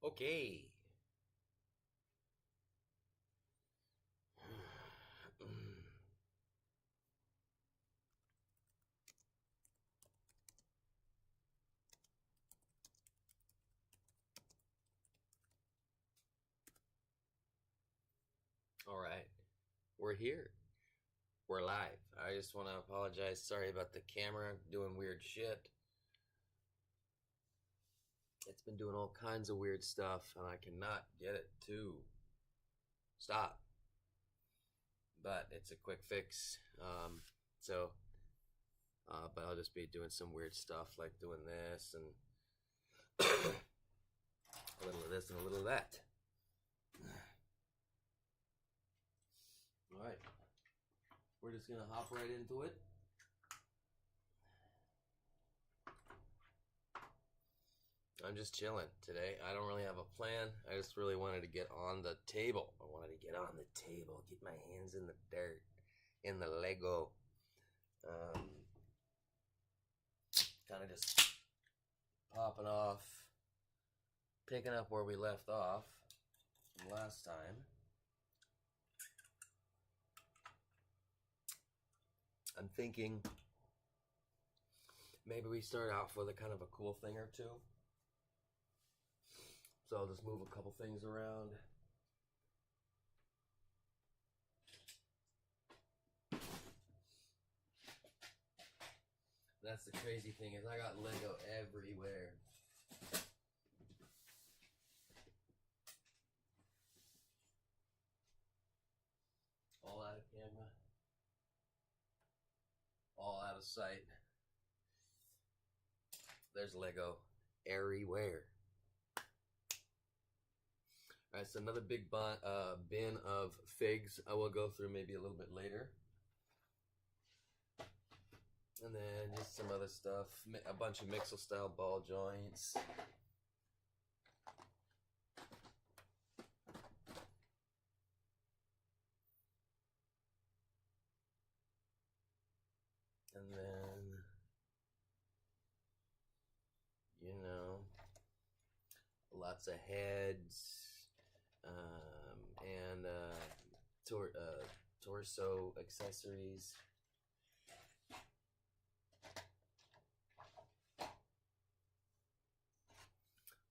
Okay. All right. We're here. We're live. I just want to apologize. Sorry about the camera doing weird shit. It's been doing all kinds of weird stuff, and I cannot get it to stop. But it's a quick fix. But I'll just be doing some weird stuff, like doing this and a little of this and a little of that. All right. We're just gonna hop right into it. I'm just chilling today. I don't really have a plan. I just really wanted to get on the table. I wanted to get on the table, get my hands in the dirt, in the Lego. Kind of just popping off, picking up where we left off from last time. I'm thinking maybe we start out with a kind of a cool thing or two. So I'll just move a couple things around. That's the crazy thing is I got Lego everywhere. All out of camera. All out of sight. There's Lego everywhere. Alright, so another big bin of figs I will go through maybe a little bit later. And then just some other stuff. A bunch of mixel style ball joints. And then, lots of heads, and torso accessories.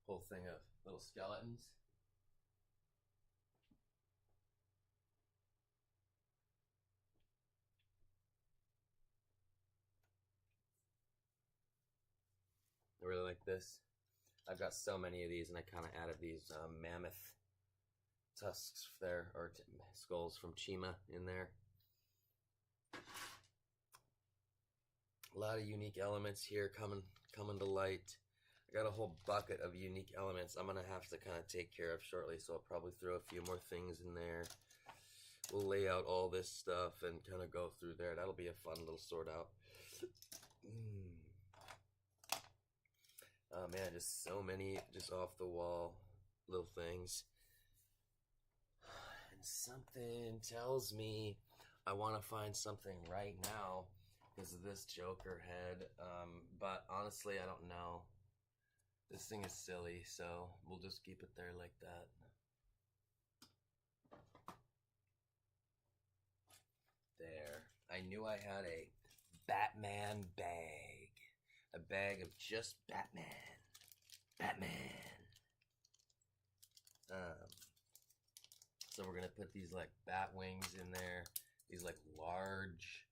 Whole thing of little skeletons. I really like this. I've got so many of these, and I kind of added these mammoth tusks there, or skulls from Chima in there. A lot of unique elements here coming to light. I got a whole bucket of unique elements I'm gonna have to kind of take care of shortly, so I'll probably throw a few more things in there. We'll lay out all this stuff and kind of go through there. That'll be a fun little sort out. Oh man, just so many just off the wall little things. And something tells me I want to find something right now because of this Joker head. But honestly, I don't know. This thing is silly, so we'll just keep it there like that. There. I knew I had a Batman bag. A bag of just Batman. So we're gonna put these like bat wings in there. These like large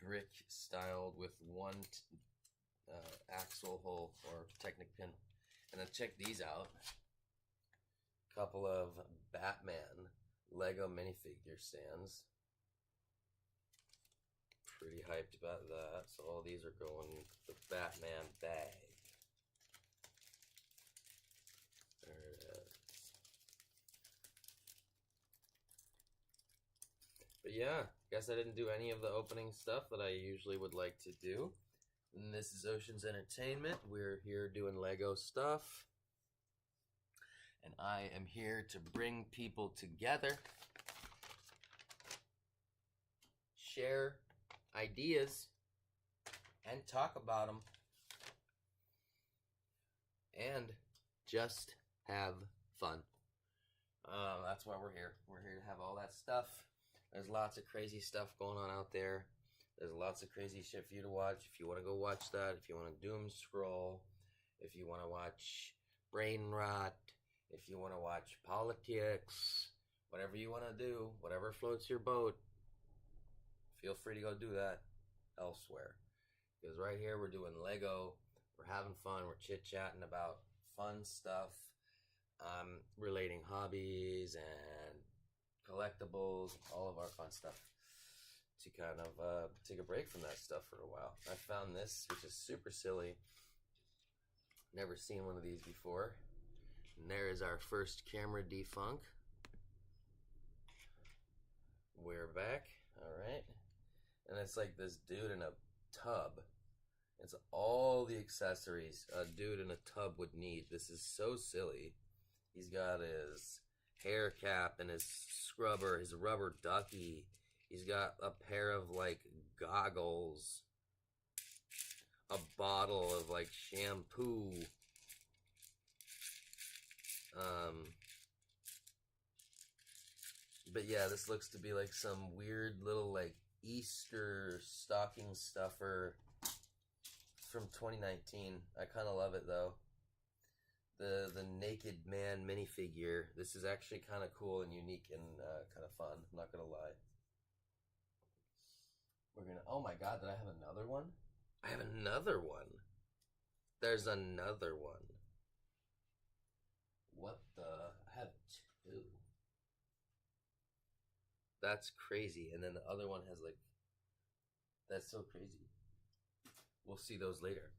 brick styled with one axle hole or Technic pin. And then check these out. Couple of Batman Lego minifigure stands. Pretty hyped about that. So all these are going into the Batman bag. There it is. But yeah, guess I didn't do any of the opening stuff that I usually would like to do. And this is Ocean's Entertainment. We're here doing Lego stuff. And I am here to bring people together. Share ideas and talk about them and just have fun. That's why we're here. We're here to have all that stuff. There's lots of crazy stuff going on out there. There's lots of crazy shit for you to watch. If you want to go watch that, if you want to doom scroll, if you want to watch brain rot, if you want to watch politics, whatever you want to do, whatever floats your boat, feel free to go do that elsewhere. Because right here we're doing Lego, we're having fun, we're chit-chatting about fun stuff, relating hobbies and collectibles, all of our fun stuff, to kind of take a break from that stuff for a while. I found this, which is super silly. Never seen one of these before. And there is our first camera defunk. We're back. Alright. And it's like this dude in a tub. It's all the accessories a dude in a tub would need. This is so silly. He's got his hair cap and his scrubber, his rubber ducky. He's got a pair of like goggles, a bottle of like shampoo, but yeah, this looks to be like some weird little like Easter stocking stuffer from 2019. I kind of love it though. The naked man minifigure. This is actually kind of cool and unique and kind of fun. I'm not gonna lie. We're gonna. Oh my god! Did I have another one? I have another one. There's another one. What the? I have two. That's crazy. And then the other one has like. That's so crazy. We'll see those later.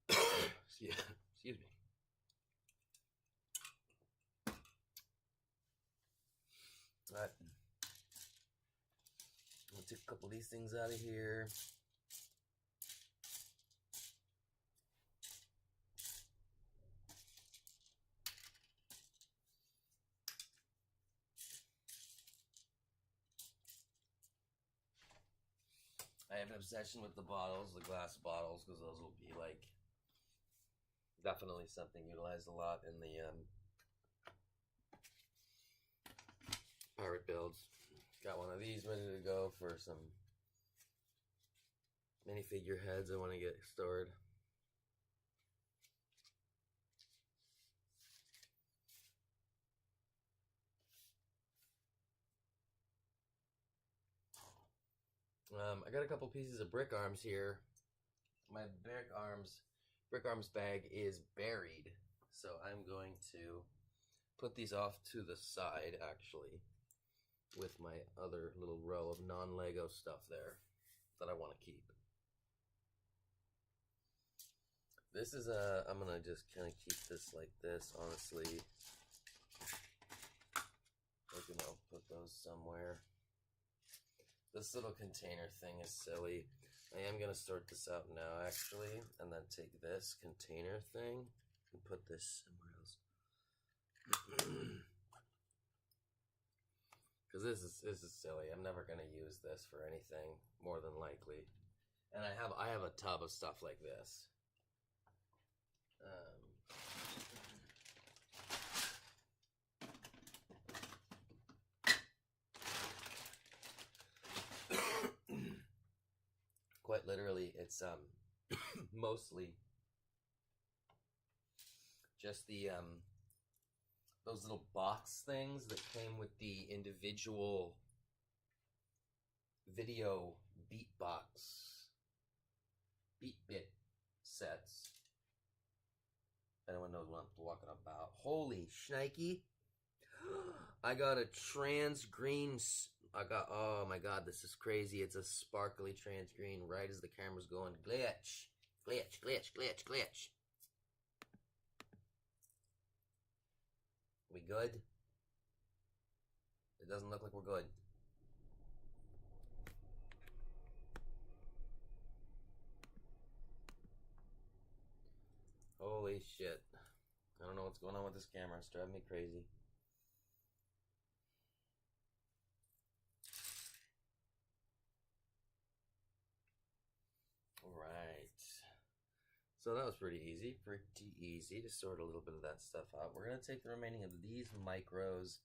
Excuse me. Alright. We'll take a couple of these things out of here. I have an obsession with the bottles, the glass bottles, because those will be like definitely something utilized a lot in the pirate builds. Got one of these ready to go for some minifigure heads I want to get stored. I got a couple pieces of brick arms here. My brick arms bag is buried, so I'm going to put these off to the side actually with my other little row of non-Lego stuff there that I want to keep. This is I'm gonna just kind of keep this like this, honestly. Like, put those somewhere. This little container thing is silly. I am going to sort this out now, actually, and then take this container thing and put this somewhere else. Because this is silly. I'm never going to use this for anything, more than likely. And I have a tub of stuff like this. Quite literally, it's mostly just the those little box things that came with the individual video beat bit sets. Anyone knows what I'm talking about? Holy shnikey! I got a trans green. Oh my god, this is crazy. It's a sparkly trans green right as the camera's going. Glitch. Glitch, glitch, glitch, glitch. We good? It doesn't look like we're good. Holy shit. I don't know what's going on with this camera. It's driving me crazy. So that was pretty easy to sort a little bit of that stuff out. We're going to take the remaining of these micros,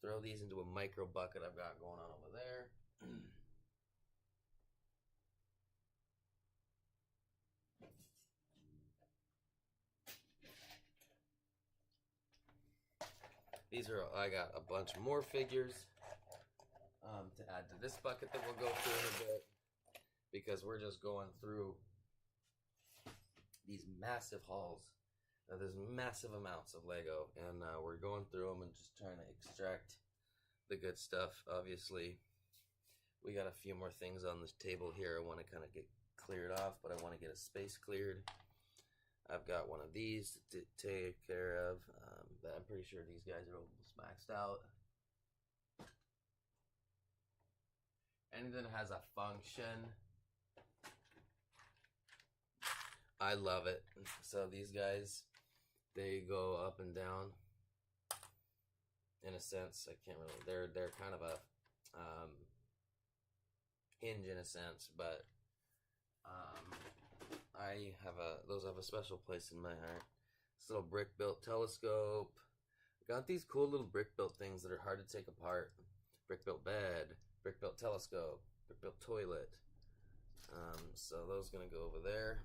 throw these into a micro bucket I've got going on over there. I got a bunch more figures to add to this bucket that we'll go through in a bit, because we're just going through these massive hauls. Now, there's massive amounts of Lego, and we're going through them and just trying to extract the good stuff. Obviously, we got a few more things on this table here I want to kind of get cleared off, but I want to get a space cleared. I've got one of these to take care of, but I'm pretty sure these guys are almost maxed out. Anything that has a function, I love it. So these guys, they go up and down. In a sense, I can't really. They're kind of a hinge in a sense, but those have a special place in my heart. This little brick built telescope. I got these cool little brick built things that are hard to take apart. Brick built bed, brick built telescope, brick built toilet. So those gonna go over there.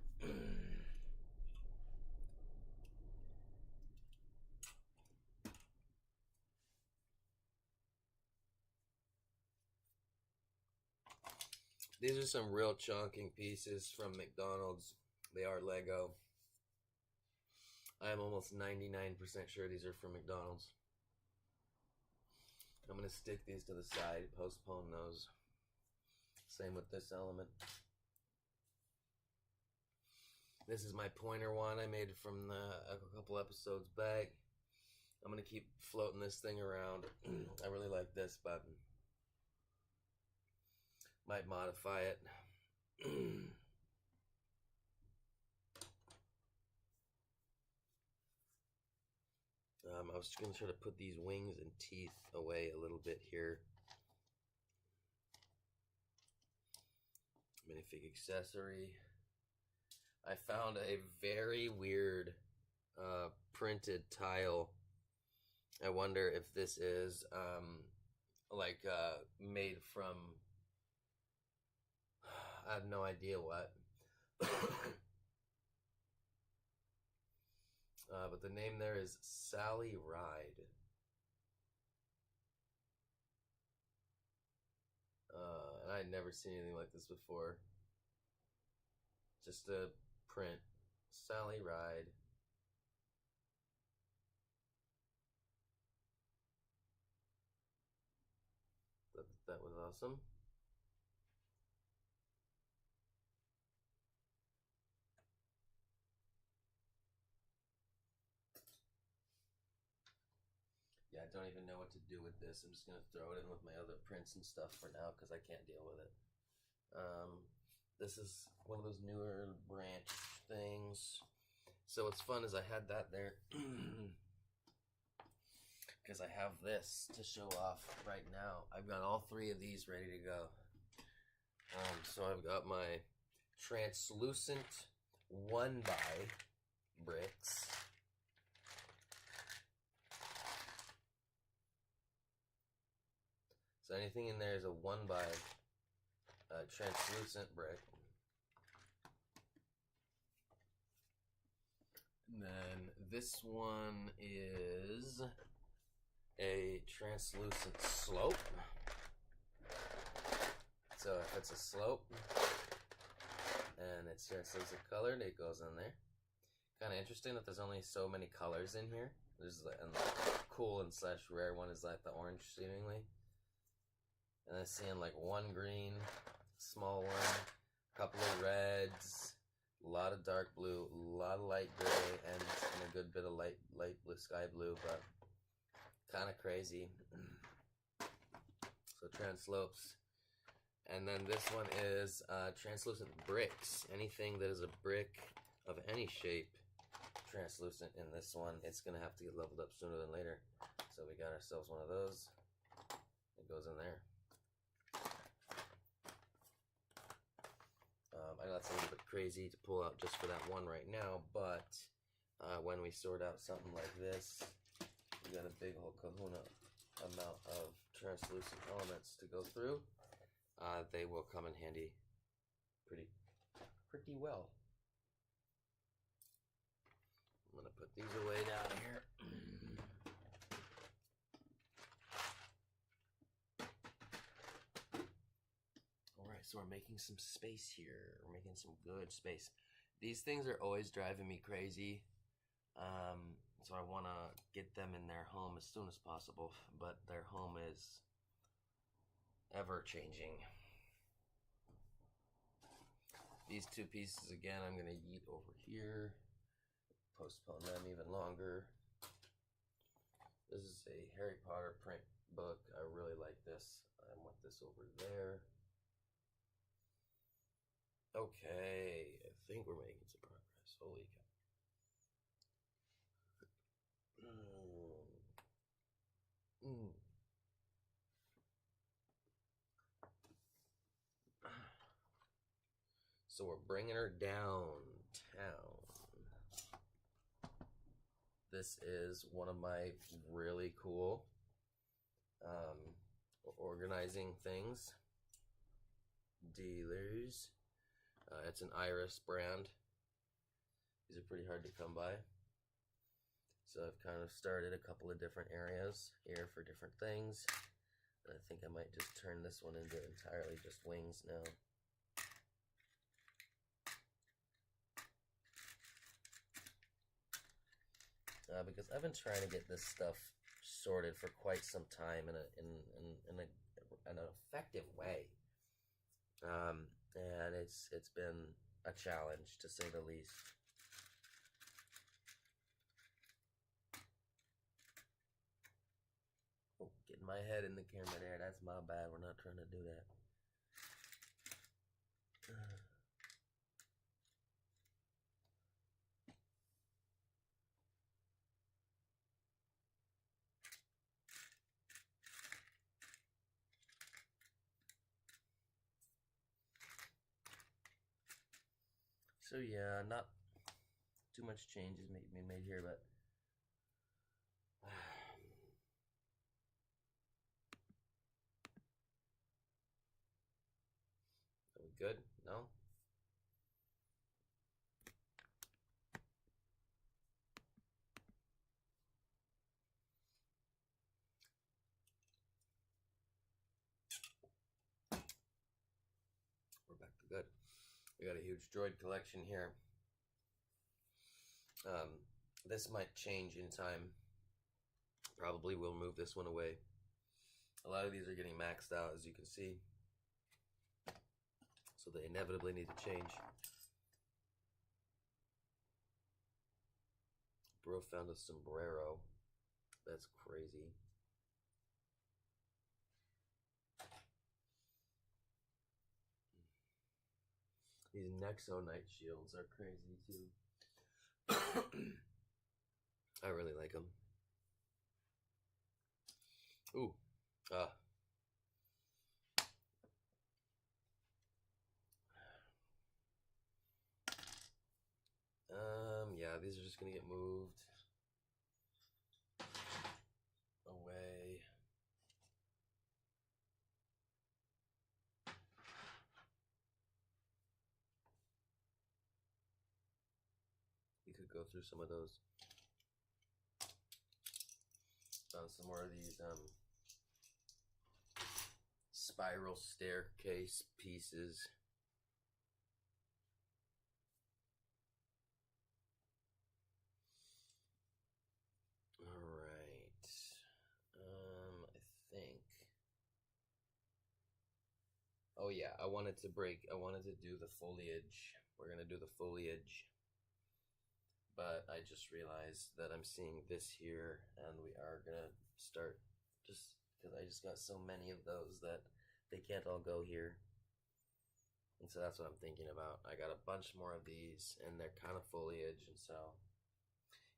These are some real chunking pieces from McDonald's. They are Lego. I am almost 99% sure these are from McDonald's. I'm going to stick these to the side, postpone those. Same with this element. This is my pointer one I made from a couple episodes back. I'm going to keep floating this thing around. I really like this button. Might modify it. I was going to try to put these wings and teeth away a little bit here. Minifig accessory. I found a very weird printed tile. I wonder if this is made from, I have no idea what. But the name there is Sally Ride. And I had never seen anything like this before. Just a print. Sally Ride. That was awesome. Yeah, I don't even know what to do with this. I'm just going to throw it in with my other prints and stuff for now because I can't deal with it. This is one of those newer branch things. So what's fun is I had that there because I have this to show off right now. I've got all three of these ready to go. So I've got my translucent 1x bricks. So anything in there is a 1x translucent brick. And then this one is a translucent slope. So if it's a slope and it's translucent colored, it goes in there. Kind of interesting that there's only so many colors in here. There's and the cool and slash rare one is like the orange seemingly. And I'm seeing like one green, small one, a couple of reds, a lot of dark blue, a lot of light gray, and a good bit of light blue, sky blue, but kind of crazy. So translopes. And then this one is translucent bricks. Anything that is a brick of any shape, translucent in this one. It's going to have to get leveled up sooner than later. So we got ourselves one of those. It goes in there. I know that's a little bit crazy to pull out just for that one right now, but when we sort out something like this, we got a big whole kahuna amount of translucent elements to go through. They will come in handy pretty well. I'm gonna put these away down here. Alright, so we're making some space here. We're making some good space. These things are always driving me crazy. So I want to get them in their home as soon as possible, but their home is ever changing. These two pieces again, I'm going to yeet over here, postpone them even longer. This is a Harry Potter print book. I really like this. I want this over there. Okay, I think we're making some progress. Holy cow. So we're bringing her downtown. This is one of my really cool organizing things. Dealers. It's an Iris brand. These are pretty hard to come by. So I've kind of started a couple of different areas here for different things. And I think I might just turn this one into entirely just wings now. Because I've been trying to get this stuff sorted for quite some time in an effective way. And it's been a challenge, to say the least. Oh, getting my head in the camera there. That's my bad. We're not trying to do that. So yeah, not too much changes being made here, but are we good? No? We're back to good. We got a huge droid collection here. This might change in time. Probably will move this one away. A lot of these are getting maxed out, as you can see. So they inevitably need to change. Bro found a sombrero. That's crazy. These Nexo Night Shields are crazy too. I really like them. Ooh. Yeah, these are just gonna get moved away. You could go through some of those. Found some more of these spiral staircase pieces. Alright. I think. Oh yeah, I wanted to do the foliage. We're gonna do the foliage. But I just realized that I'm seeing this here, and we are gonna start, just because I just got so many of those that they can't all go here. And so that's what I'm thinking about. I got a bunch more of these, and they're kind of foliage, and so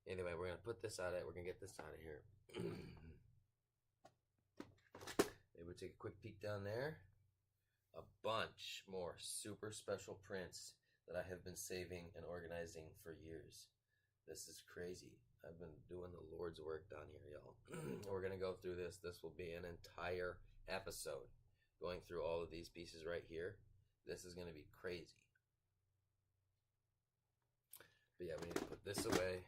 anyway, we're gonna put this out of it. We're gonna get this out of here. Maybe we'll take a quick peek down there. a bunch more super special prints that I have been saving and organizing for years. This is crazy. I've been doing the Lord's work down here, y'all. We're going to go through this. This will be an entire episode going through all of these pieces right here. This is going to be crazy. But yeah, we need to put this away.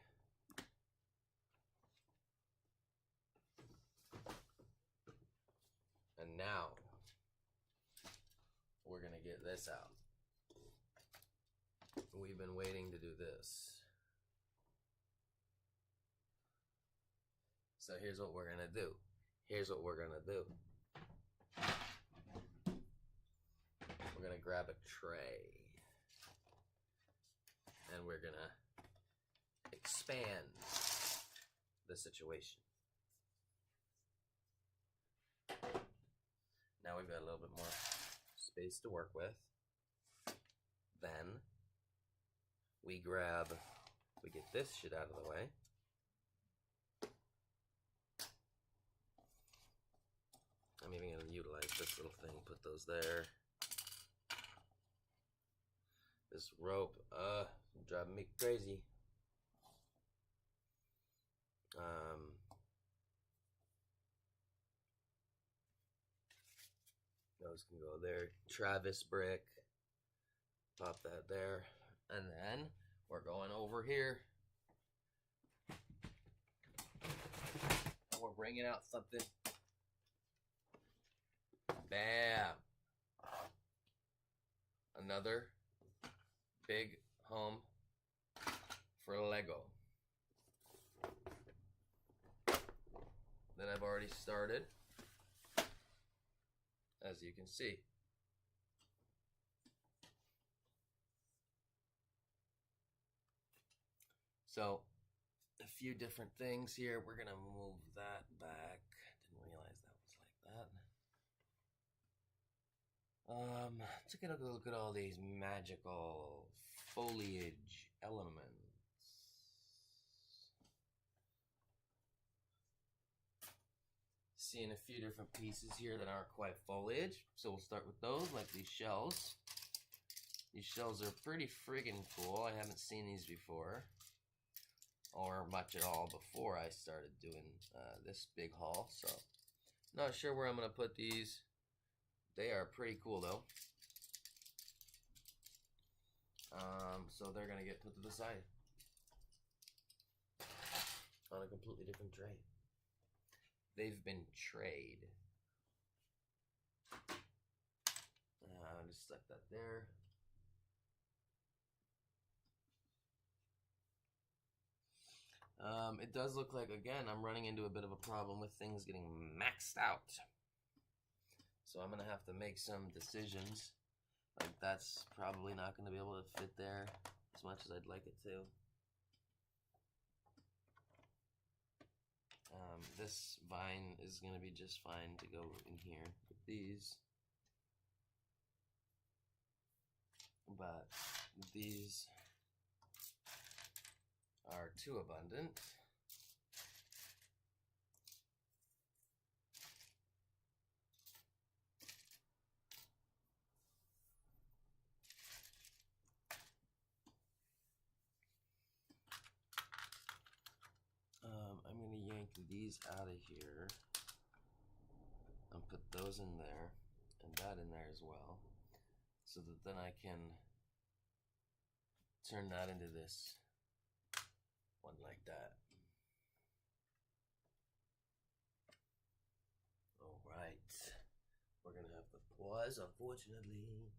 And now we're going to get this out. We've been waiting to do this. So here's what we're going to do. Here's what we're going to do. We're going to grab a tray. And we're going to expand the situation. Now we've got a little bit more space to work with. Then we get this shit out of the way. I'm even going to utilize this little thing, put those there. This rope, driving me crazy. Those can go there. Travis brick. Pop that there. And then we're going over here. And we're bringing out something. Bam. Another big home for Lego that I've already started, as you can see. So, a few different things here. We're gonna move that back. Didn't realize that was like that. Take a look at all these magical foliage elements. Seeing a few different pieces here that aren't quite foliage, so we'll start with those, like these shells. These shells are pretty friggin' cool. I haven't seen these before, or much at all before I started doing this big haul, so not sure where I'm gonna put these. They are pretty cool though. So they're gonna get put to the side on a completely different tray. They've been trayed. Just stuck that there. It does look like, again, I'm running into a bit of a problem with things getting maxed out. So I'm going to have to make some decisions. Like, that's probably not going to be able to fit there as much as I'd like it to. This vine is going to be just fine to go in here with these. But these are too abundant. I'm going to yank these out of here and put those in there and that in there as well, so that then I can turn that into this one like that. Alright, we're going to have to pause, unfortunately.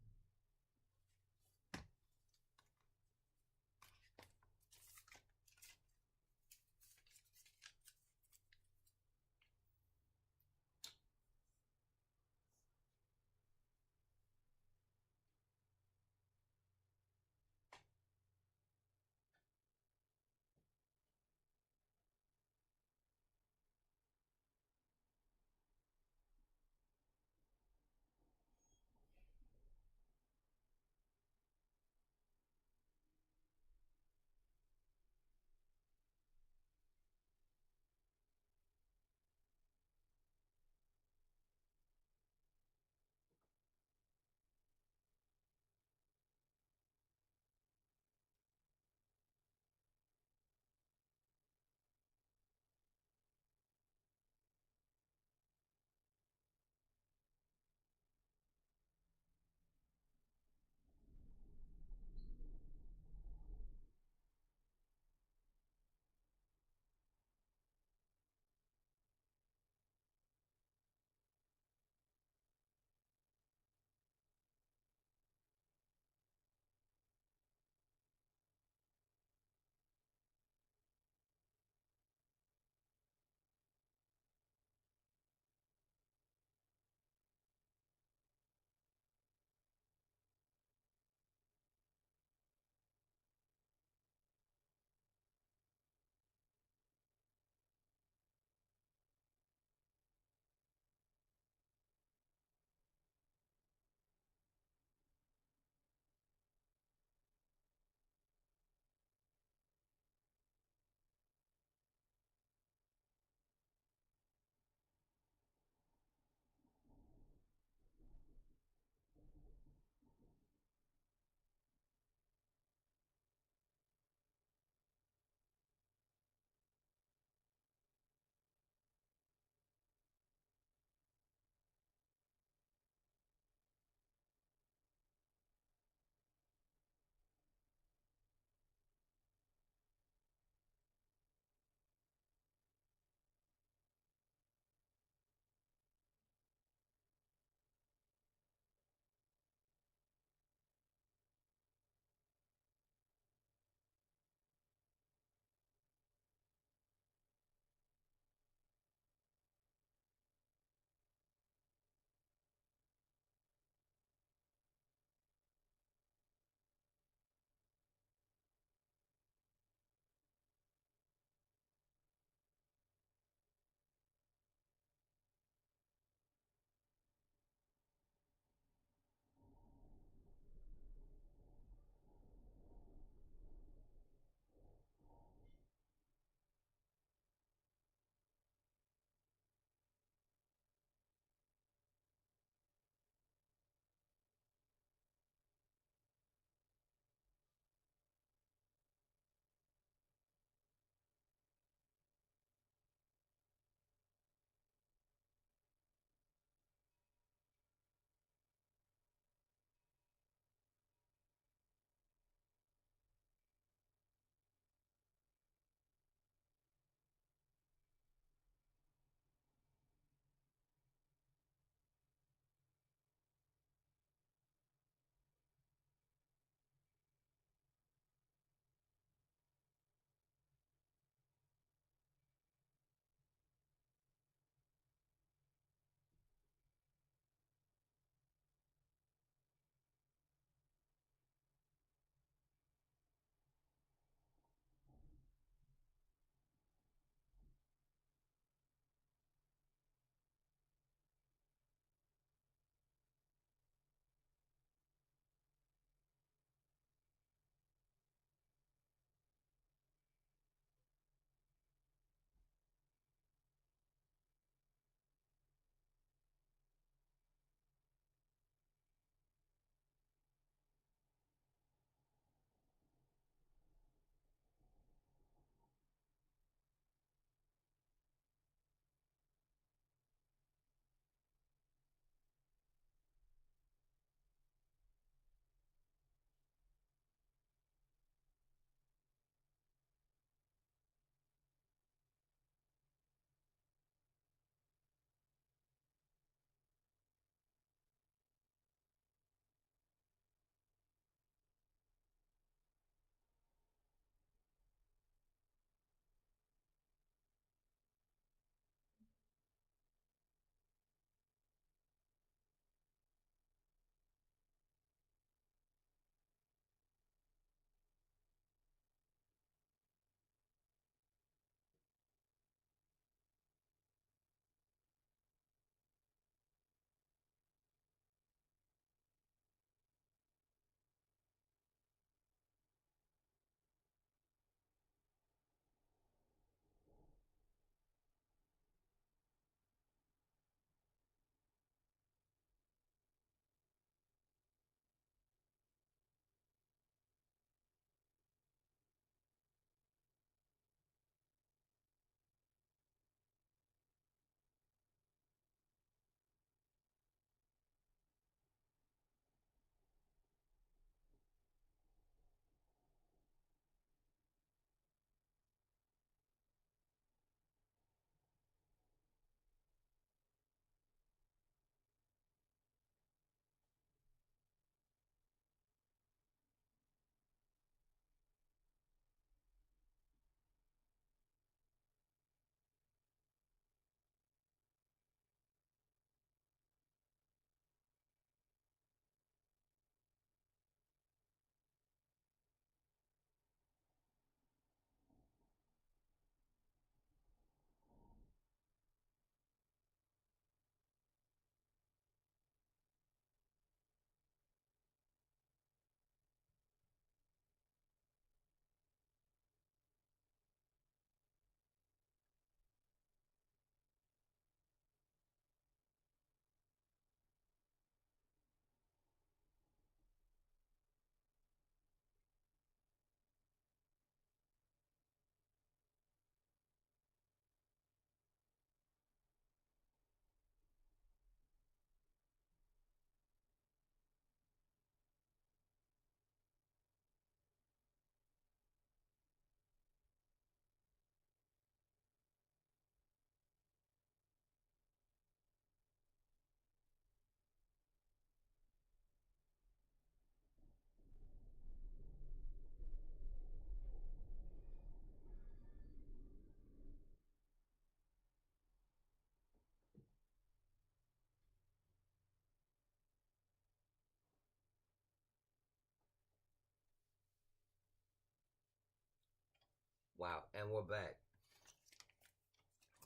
Wow, and we're back.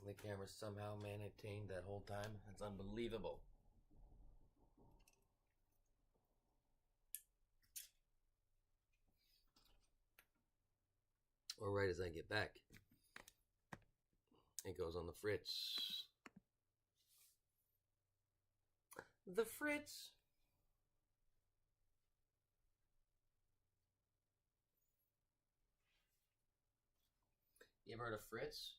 The camera somehow maintained that whole time. That's unbelievable. Or right as I get back, it goes on the fritz. The fritz. You ever heard of Fritz?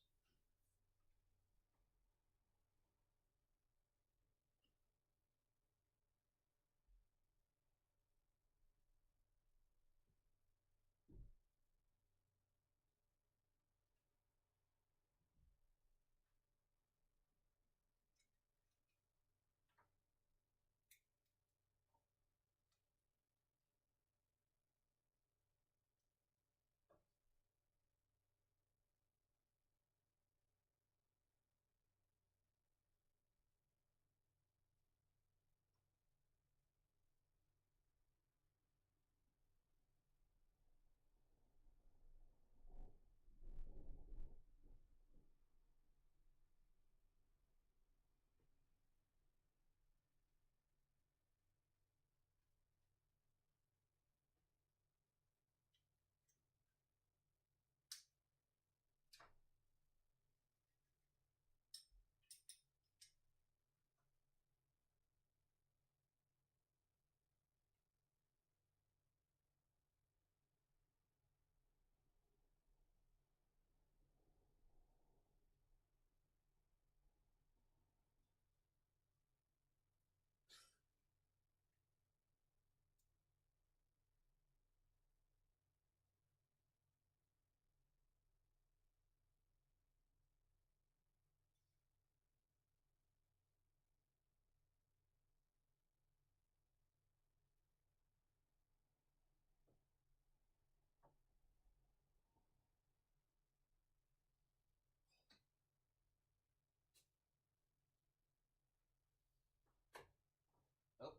Oh.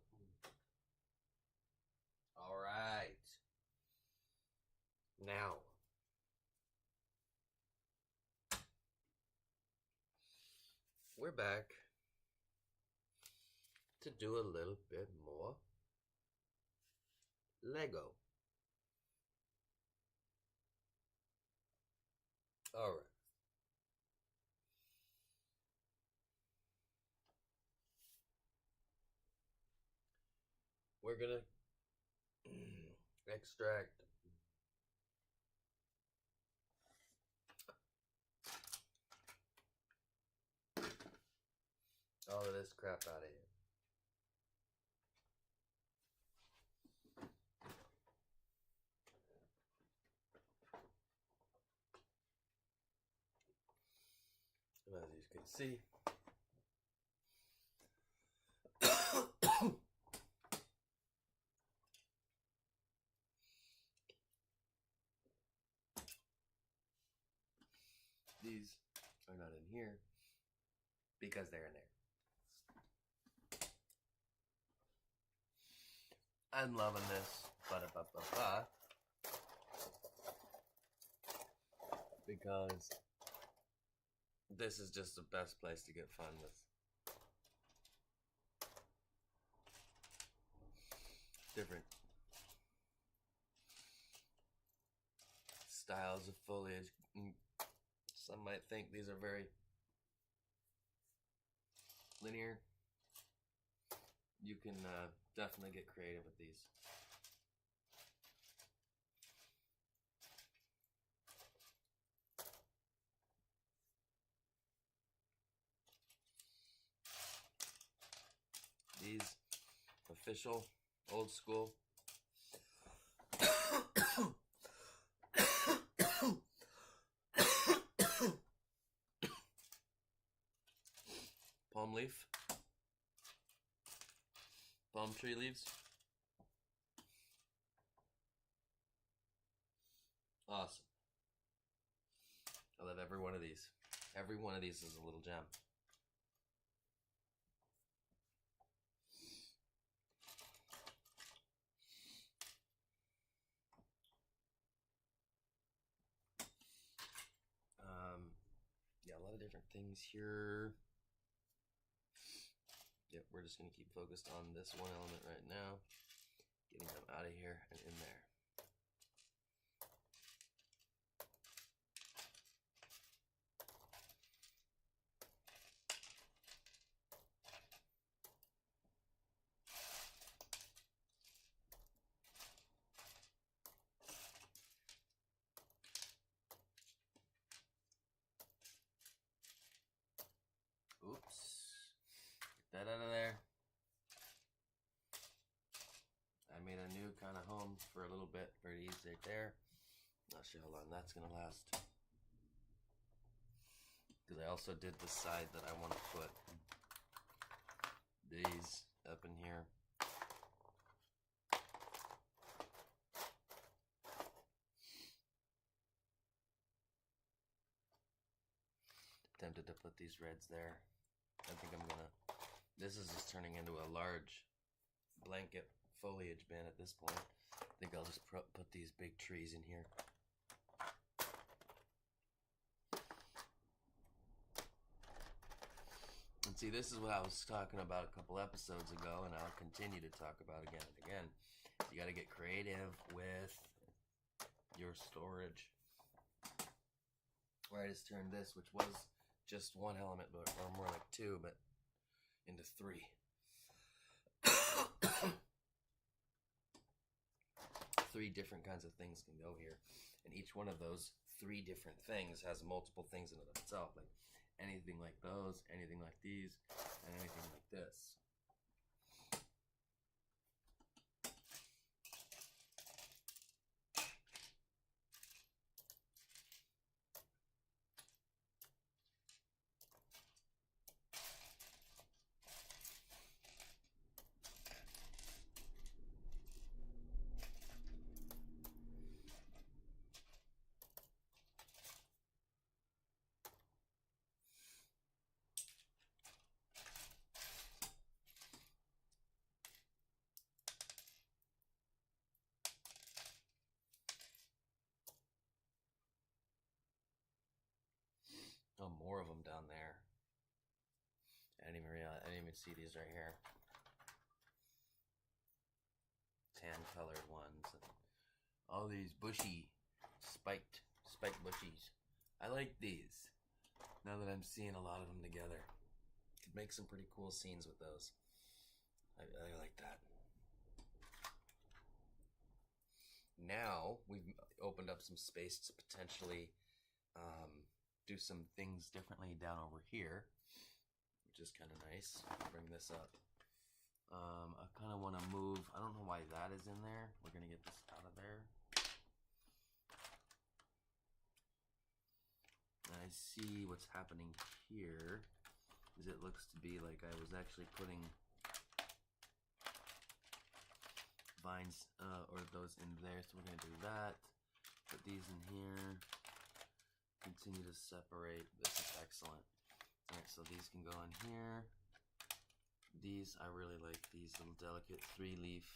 All right. Now, we're back to do a little bit more Lego. All right. We're gonna extract all of this crap out of here. As you can see, these are not in here because they're in there. I'm loving this. Ba-da-ba-ba-ba. Because this is just the best place to get fun with different styles of foliage. Some might think these are very linear. You can definitely get creative with these. These official, old school. Palm leaf. Palm tree leaves. Awesome. I love every one of these. Every one of these is a little gem. different things here. Yep, we're just going to keep focused on this one element right now. Getting them out of here and in there. Oops. Get that out of there. I made a new kind of home for a little bit for these right there. Not sure how long that's going to last. Because I also did decide that I want to put these up in here. Tempted to put these reds there. I think I'm gonna, this is just turning into a large blanket foliage bin at this point. I think I'll just put these big trees in here. And see, this is what I was talking about a couple episodes ago, and I'll continue to talk about again and again. You gotta get creative with your storage. Where I just turned this, which was just one element, or more like two, but into three. Three different kinds of things can go here, and each one of those three different things has multiple things in it of itself, like anything like those, anything like these, and anything like this. Oh, more of them down there. I didn't even see these right here. Tan colored ones. All these bushy, spiked bushies. I like these. Now that I'm seeing a lot of them together. Could make some pretty cool scenes with those. I like that. Now we've opened up some space to potentially do some things differently down over here, which is kind of nice. Bring this up. I kind of want to move. I don't know why that is in there. We're going to get this out of there. And I see what's happening here is it looks to be like I was actually putting vines or those in there. So we're going to do that. Put these in here. Continue to separate. This is excellent. Alright, so these can go in here. These, I really like these little delicate 3-leaf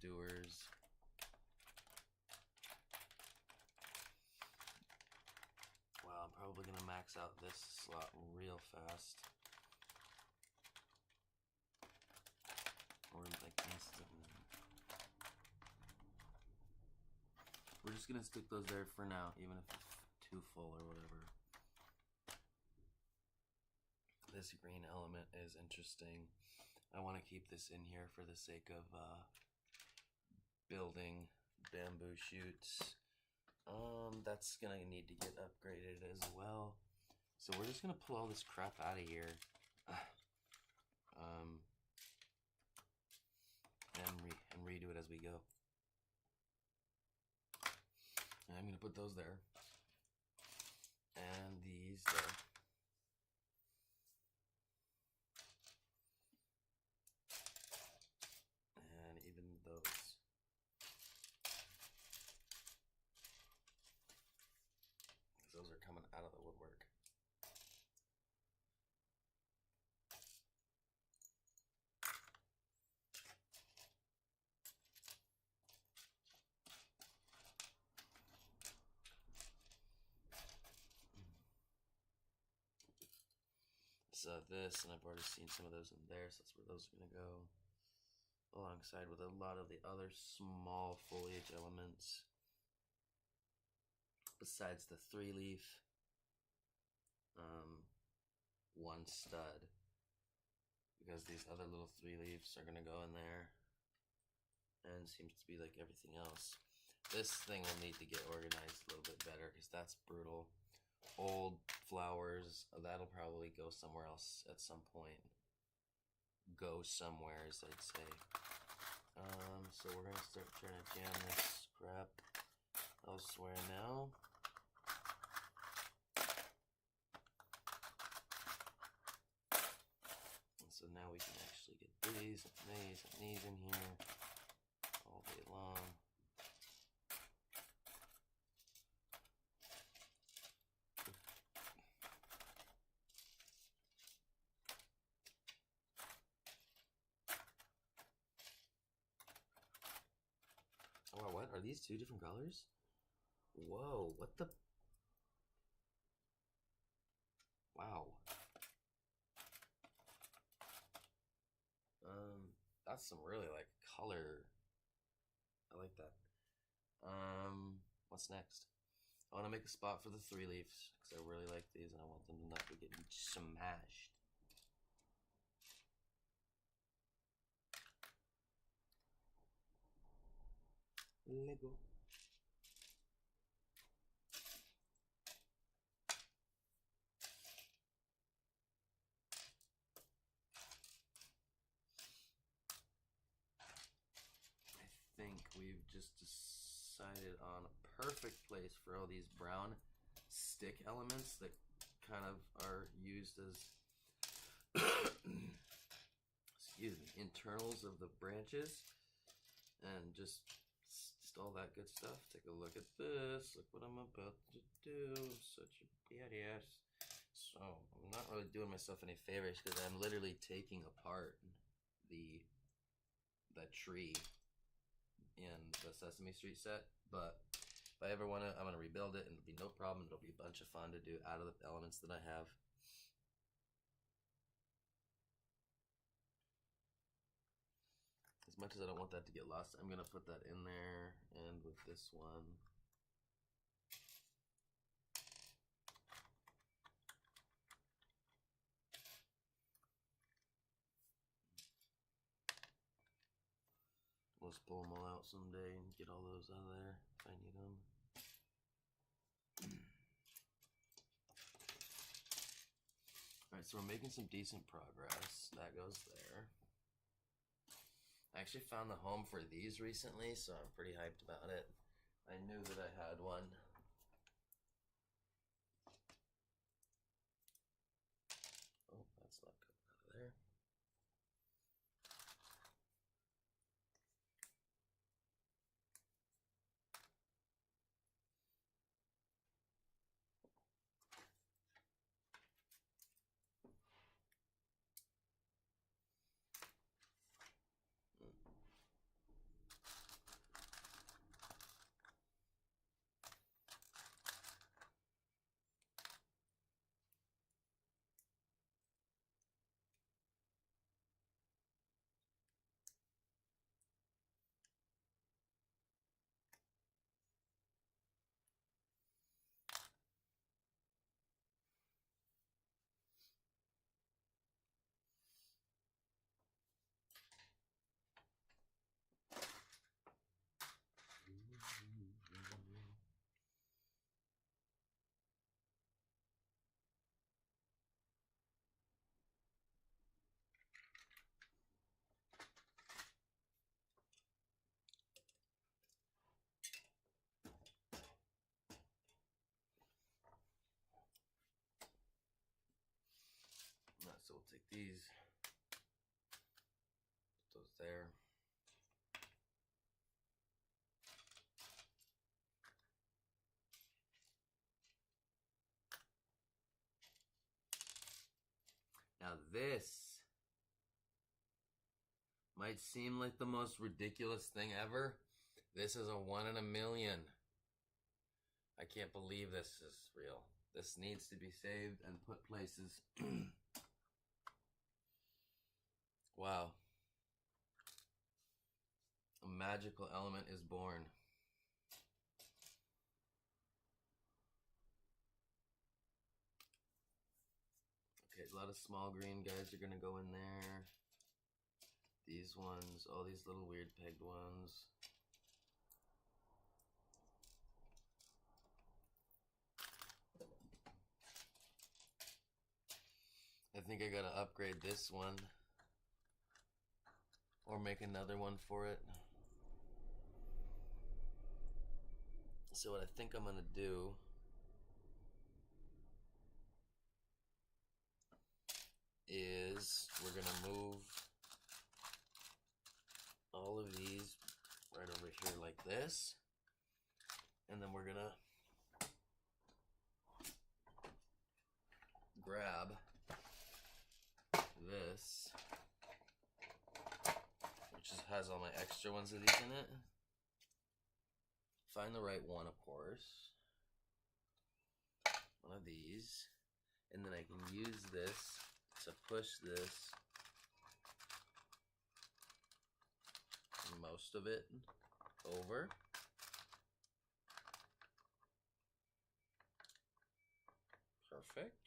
doers. Wow, I'm probably gonna max out this slot real fast. Or like instantly. We're just gonna stick those there for now, even if it's too full or whatever. This green element is interesting. I want to keep this in here for the sake of building bamboo shoots. That's gonna need to get upgraded as well. So we're just gonna pull all this crap out of here. And redo it as we go. And I'm gonna put those there. And these there. And even those. Those are coming out of the woodwork. this, and I've already seen some of those in there, so that's where those are going to go. Alongside with a lot of the other small foliage elements. Besides the 3-leaf, one stud. Because these other little 3-leaves are going to go in there. And seems to be like everything else. This thing will need to get organized a little bit better because that's brutal. Old flowers, that'll probably go somewhere else at some point. Go somewheres, I'd say. So we're gonna start trying to jam this crap elsewhere now. And so now we can actually get these and these and these in here all day long. Oh, what? Are these 2 different colors? Whoa, what the? Wow. That's some really like color. I like that. What's next? I want to make a spot for the 3-leaves because I really like these and I want them to not be getting smashed. Lego. I think we've just decided on a perfect place for all these brown stick elements that kind of are used as excuse me, internals of the branches, and just all that good stuff. Take a look at this. Look what I'm about to do. I'm such a badass. So I'm not really doing myself any favors because I'm literally taking apart the tree in the Sesame Street set. But if I ever want to, I'm going to rebuild it and it'll be no problem. It'll be a bunch of fun to do out of the elements that I have. As much as I don't want that to get lost, I'm going to put that in there, and with this one. Let's pull them all out someday and get all those out of there if I need them. Alright, so we're making some decent progress. That goes there. I actually found the home for these recently, so I'm pretty hyped about it. I knew that I had one. Oh, that's not coming out of there. So we'll take these, put those there. Now this might seem like the most ridiculous thing ever. This is a 1 in a million. I can't believe this is real. This needs to be saved and put places Wow. A magical element is born. Okay, a lot of small green guys are gonna go in there. These ones, all these little weird pegged ones. I think I gotta upgrade this one. Or make another one for it. So what I think I'm gonna do is we're gonna move all of these right over here like this, and then we're gonna grab this, which has all my extra ones of these in it. Find the right one, of course. One of these, and then I can use this to push this, most of it, over. Perfect.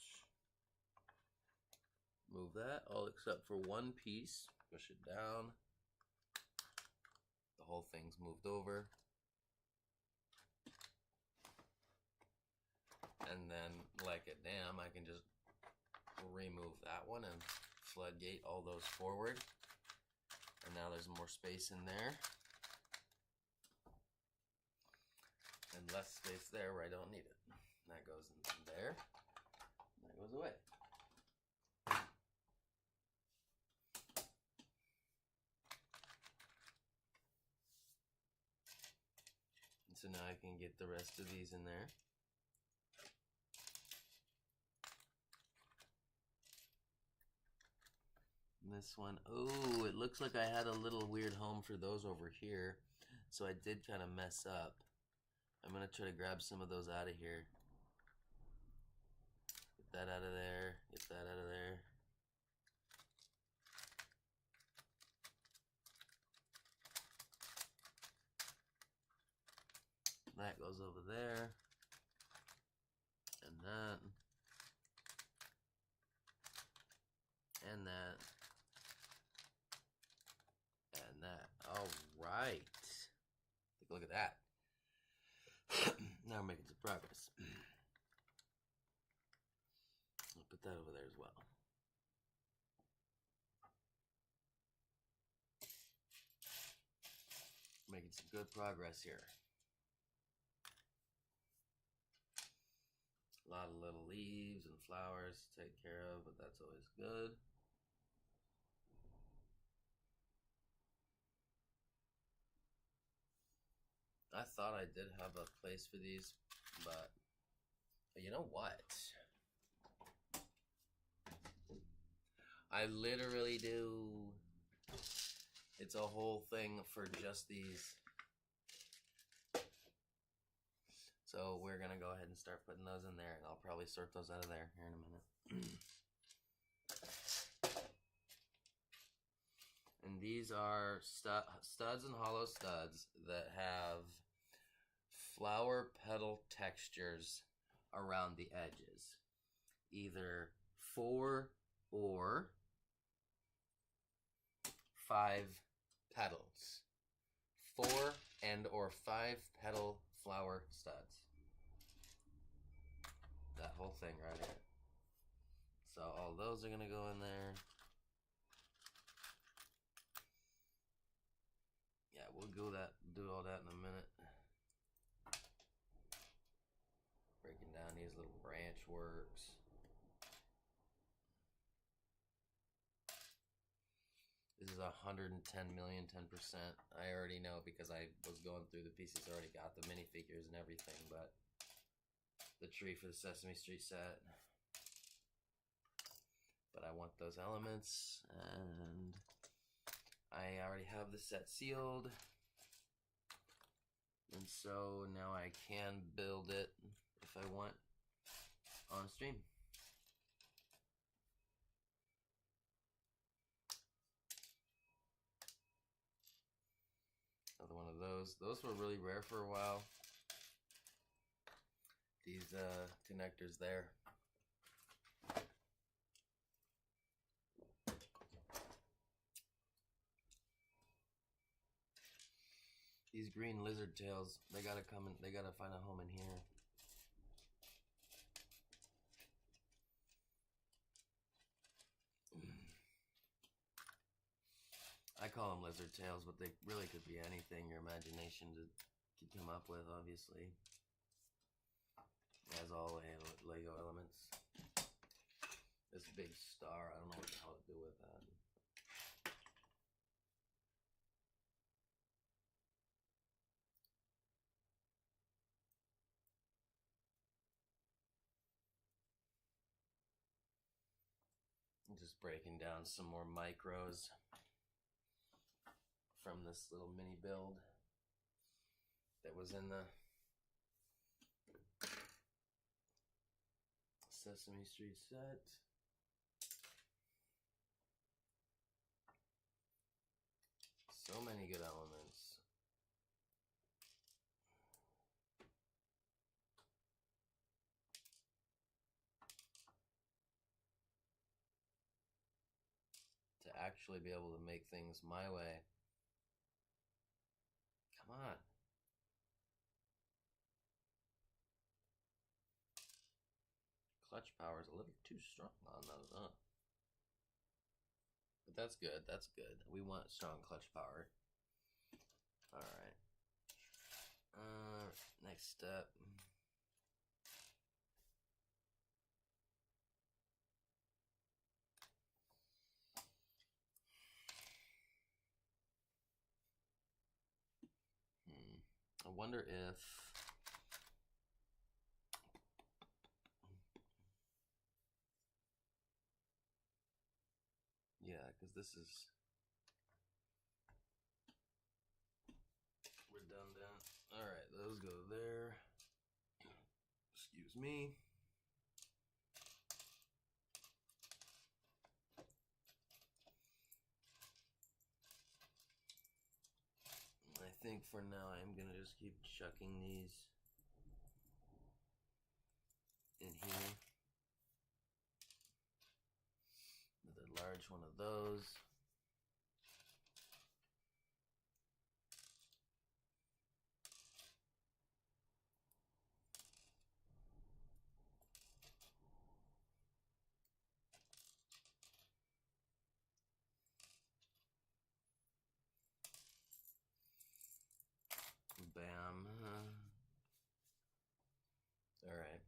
Move that, all except for one piece. Push it down. The whole thing's moved over. And then, like a dam, I can just remove that one and floodgate all those forward. And now there's more space in there. And less space there where I don't need it. That goes in there. And that goes away. And so now I can get the rest of these in there. This one, oh, it looks like I had a little weird home for those over here, so I did kind of mess up. I'm gonna try to grab some of those out of here. Get that out of there, get that out of there. That goes over there, and that, and that. All right. Take a look at that. Now we're making some progress. I'll put that over there as well. Making some good progress here. A lot of little leaves and flowers to take care of, but that's always good. I thought I did have a place for these, but you know what? I literally do. It's a whole thing for just these. So we're gonna go ahead and start putting those in there, and I'll probably sort those out of there here in a minute. And these are studs and hollow studs that have flower petal textures around the edges. Either 4 or 5 petals. 4 and or 5 petal flower studs. That whole thing right here. So all those are gonna go in there. Yeah, we'll do all that in a minute. Breaking down these little branch works. This is 110 million, 10%. I already know because I was going through the pieces, I already got the minifigures and everything, but the tree for the Sesame Street set. But I want those elements, and I already have the set sealed. And so now I can build it if I want on stream. those. Those were really rare for a while. These connectors there. These green lizard tails, they gotta come in, they gotta find a home in here. I call them lizard tails, but they really could be anything your imagination could come up with, obviously. As all Lego elements. This big star, I don't know what the hell to do with that. I'm just breaking down some more micros from this little mini build that was in the Sesame Street set. So many good elements. To actually be able to make things my way. Come on. Clutch power is a little too strong on those, huh? But that's good, that's good. We want strong clutch power. Alright. Next step. I wonder if because this is redundant. Alright, those go there. Excuse me. I think for now I'm gonna just keep chucking these in here. Another large one of those. Bam. Alright.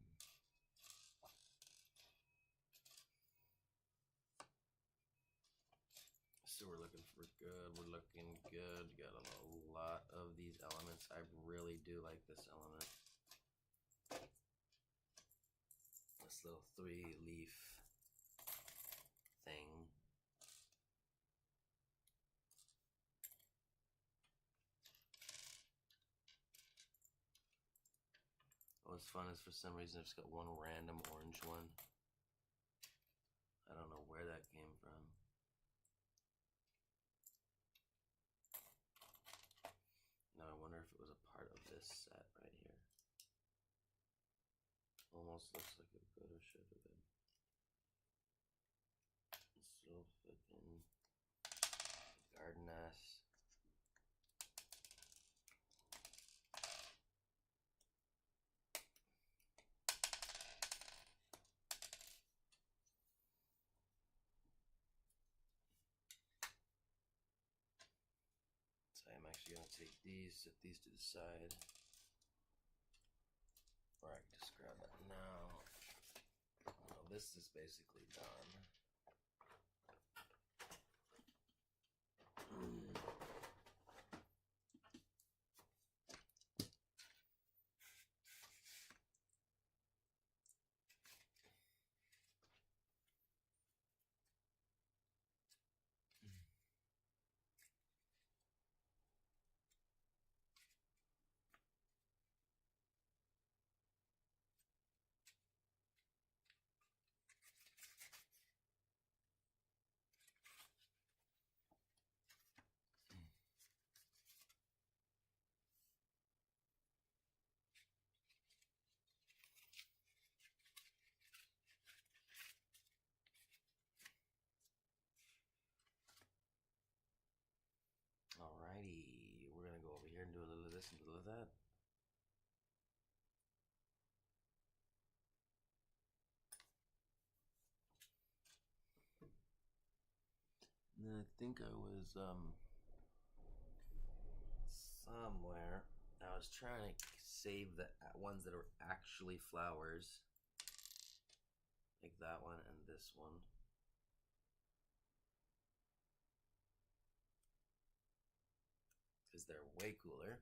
So we're looking for good. We're looking good. Got a lot of these elements. I really do like this element. This little 3-leaf thing. What's fun is for some reason I just got one random orange one. I don't know where that came from. Now I wonder if it was a part of this set right here. Almost looks like it could or should have been. So fucking garden ass. I'm actually going to take these, set these to the side. Or I can just grab that now. Well, this is basically done. listen to that. And then I think I was somewhere. I was trying to save the ones that are actually flowers, like that one and this one. Because they're way cooler.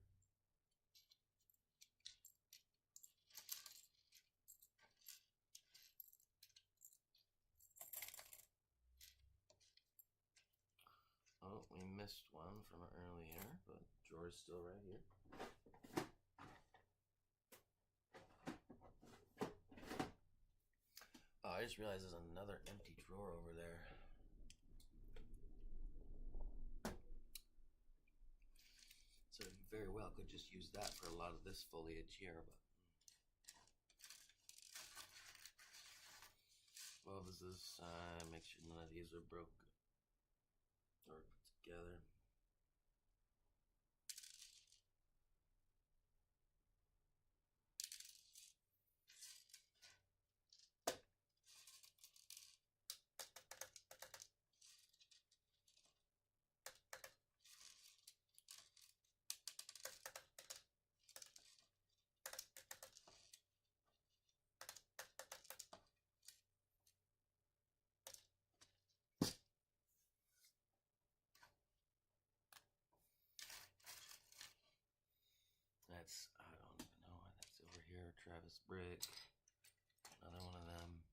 Oh, we missed one from earlier, but drawer's still right here. Oh, I just realized there's another empty drawer over there. So you very well could just use that for a lot of this foliage here, but well, this is make sure none of these are broke or put together. That's, I don't even know why that's over here. Travis Brick. Another one of them.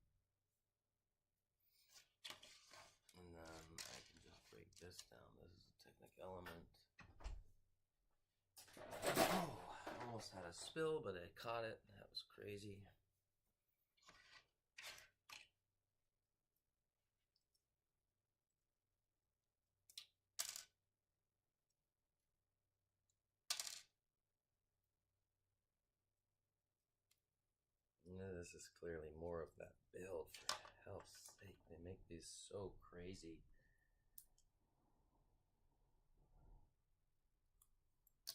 And then I can just break this down. This is a Technic element. Oh, I almost had a spill, but I caught it. That was crazy. This is clearly more of that build, for hell's sake. They make these so crazy.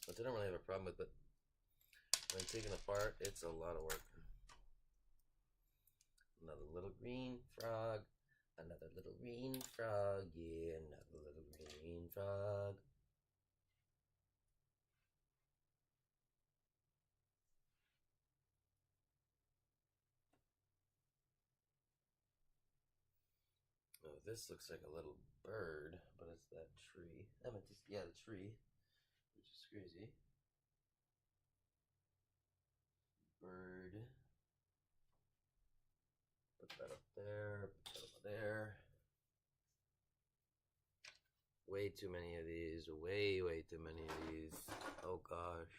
But I don't really have a problem with it. When taken apart, it's a lot of work. Another little green frog. Another little green frog. Yeah, another little green frog. Oh, this looks like a little bird, but it's that tree. I meant to, yeah, the tree, which is crazy. Bird. Put that up there. Put that over there. Way too many of these. Way too many of these. Oh gosh.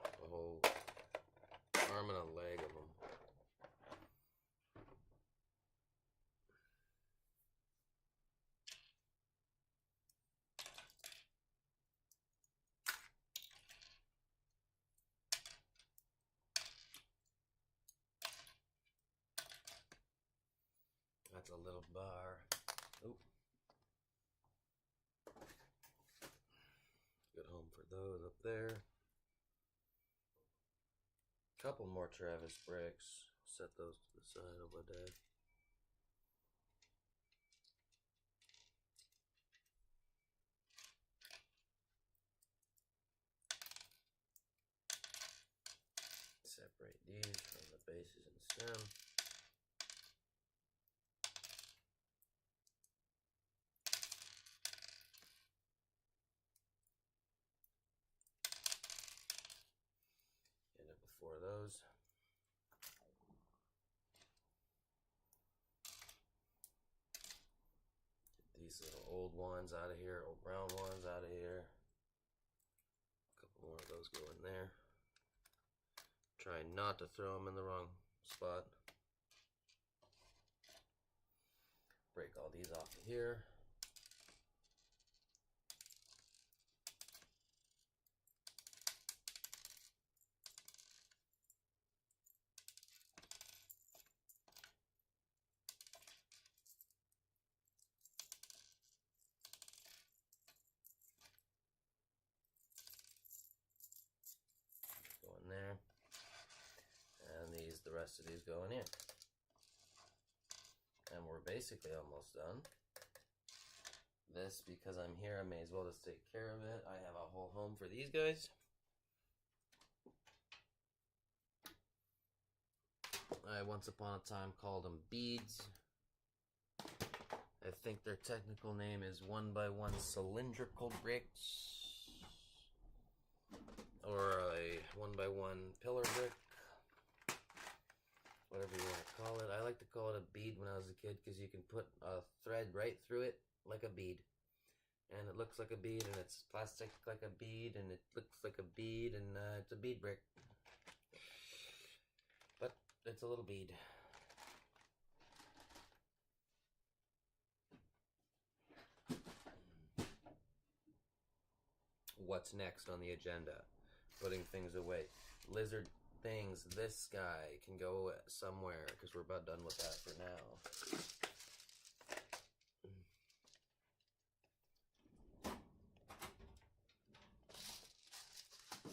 A whole arm and a leg of them. That's a little bar. Oop. Good home for those up there. Couple more Travis bricks. Set those to the side over there. Separate these from the bases and stem. Get it before those. Get these little old ones out of here, old brown ones out of here. A couple more of those go in there. Try not to throw them in the wrong spot. Break all these off of here. rest of these going in. And we're basically almost done. This, because I'm here, I may as well just take care of it. I have a whole home for these guys. I once upon a time called them beads. I think their technical name is 1x1 cylindrical bricks, or a 1x1 pillar brick, whatever you want to call it. I like to call it a bead when I was a kid because you can put a thread right through it like a bead, and it looks like a bead, and it's plastic like a bead, and it looks like a bead, and it's a bead brick, but it's a little bead. What's next on the agenda? Putting things away. Lizard things. This guy can go somewhere because we're about done with that for now.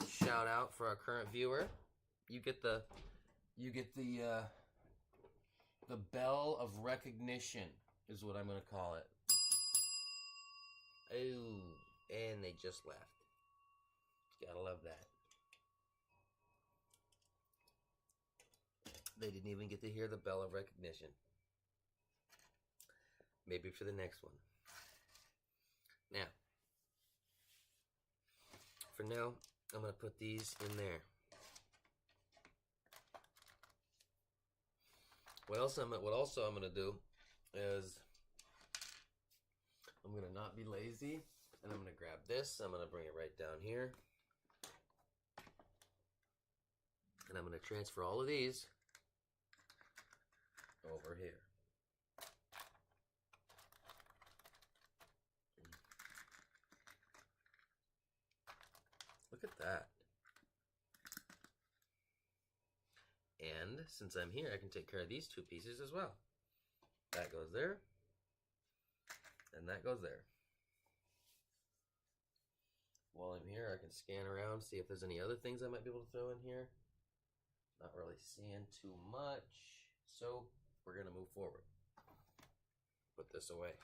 Shout out for our current viewer. You get the bell of recognition is what I'm gonna call it. Oh, and they just left. Gotta love that. They didn't even get to hear the bell of recognition. Maybe for the next one. Now, for now, I'm going to put these in there. What also I'm going to do is I'm going to not be lazy, and I'm going to grab this. I'm going to bring it right down here. And I'm going to transfer all of these over here. Look at that. And since I'm here, I can take care of these two pieces as well. That goes there, and that goes there. While I'm here, I can scan around, see if there's any other things I might be able to throw in here. Not really seeing too much, so we're going to move forward. Put this away.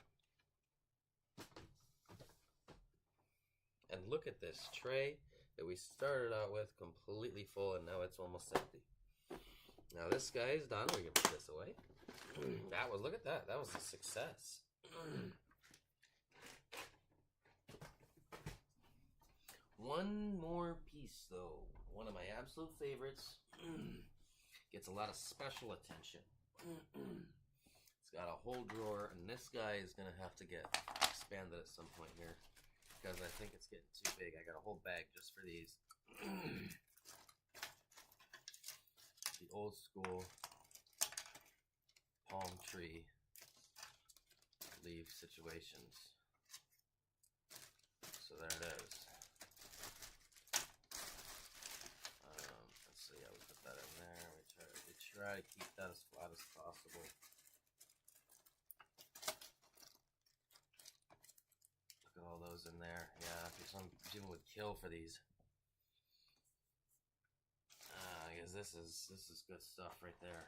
And look at this tray that we started out with completely full, and now it's almost empty. Now this guy is done. We're going to put this away. Look at that. That was a success. One more piece, though. One of my absolute favorites. Gets a lot of special attention. It's got a whole drawer, and this guy is going to have to get expanded at some point here because I think it's getting too big. I got a whole bag just for these. The old school palm tree leaf situations. So there it is. Let's see how we put that in there. We try to keep that as flat as possible. Look at all those in there. Yeah, some people would kill for these. Because this is good stuff right there.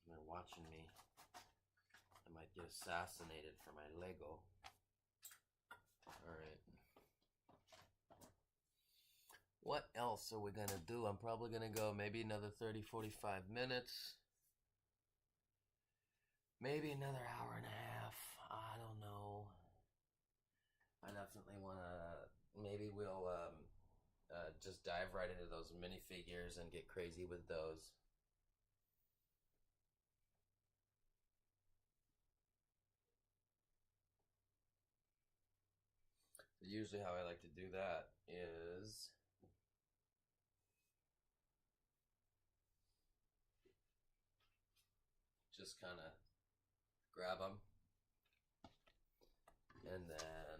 They're watching me. I might get assassinated for my Lego. Alright. What else are we gonna do? I'm probably gonna go maybe another 30-45 minutes. Maybe another hour and a half. I don't know. I definitely wanna, maybe we'll just dive right into those minifigures and get crazy with those. Usually how I like to do that is just kind of grab them and then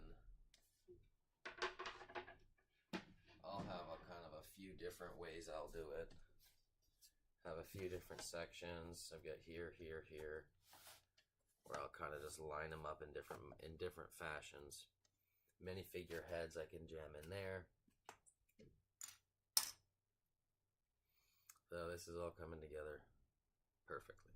I'll have a kind of a few different ways I'll do it. Have a few different sections. I've got here, here, here, where I'll kind of just line them up in different fashions. Minifigure heads I can jam in there. So this is all coming together perfectly.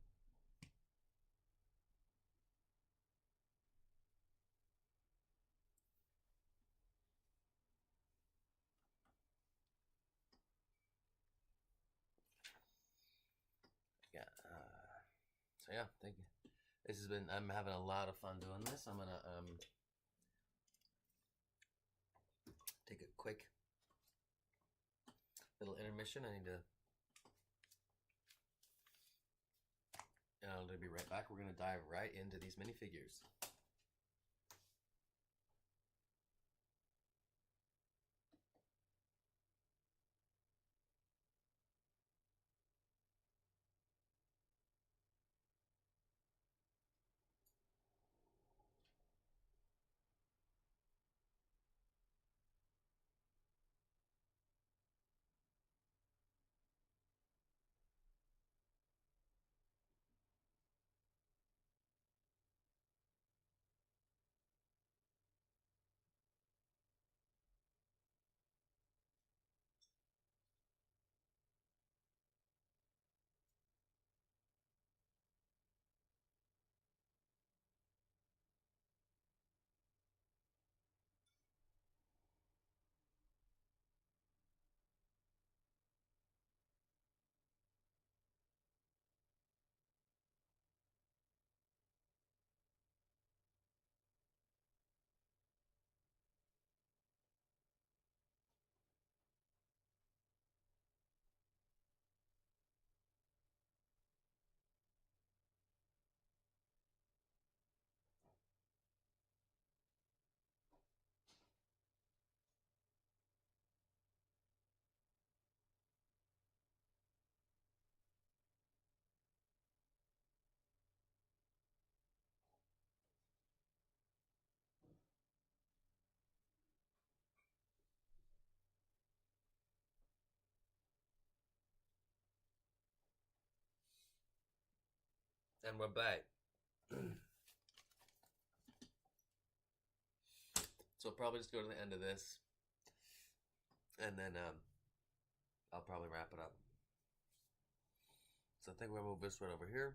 Yeah. So yeah, thank you. This has been. I'm having a lot of fun doing this. I'm gonna take a quick little intermission. I need to. And I'll be right back. We're gonna dive right into these minifigures. And we're back. So I'll probably just go to the end of this, and then I'll probably wrap it up. So I think we'll move this right over here.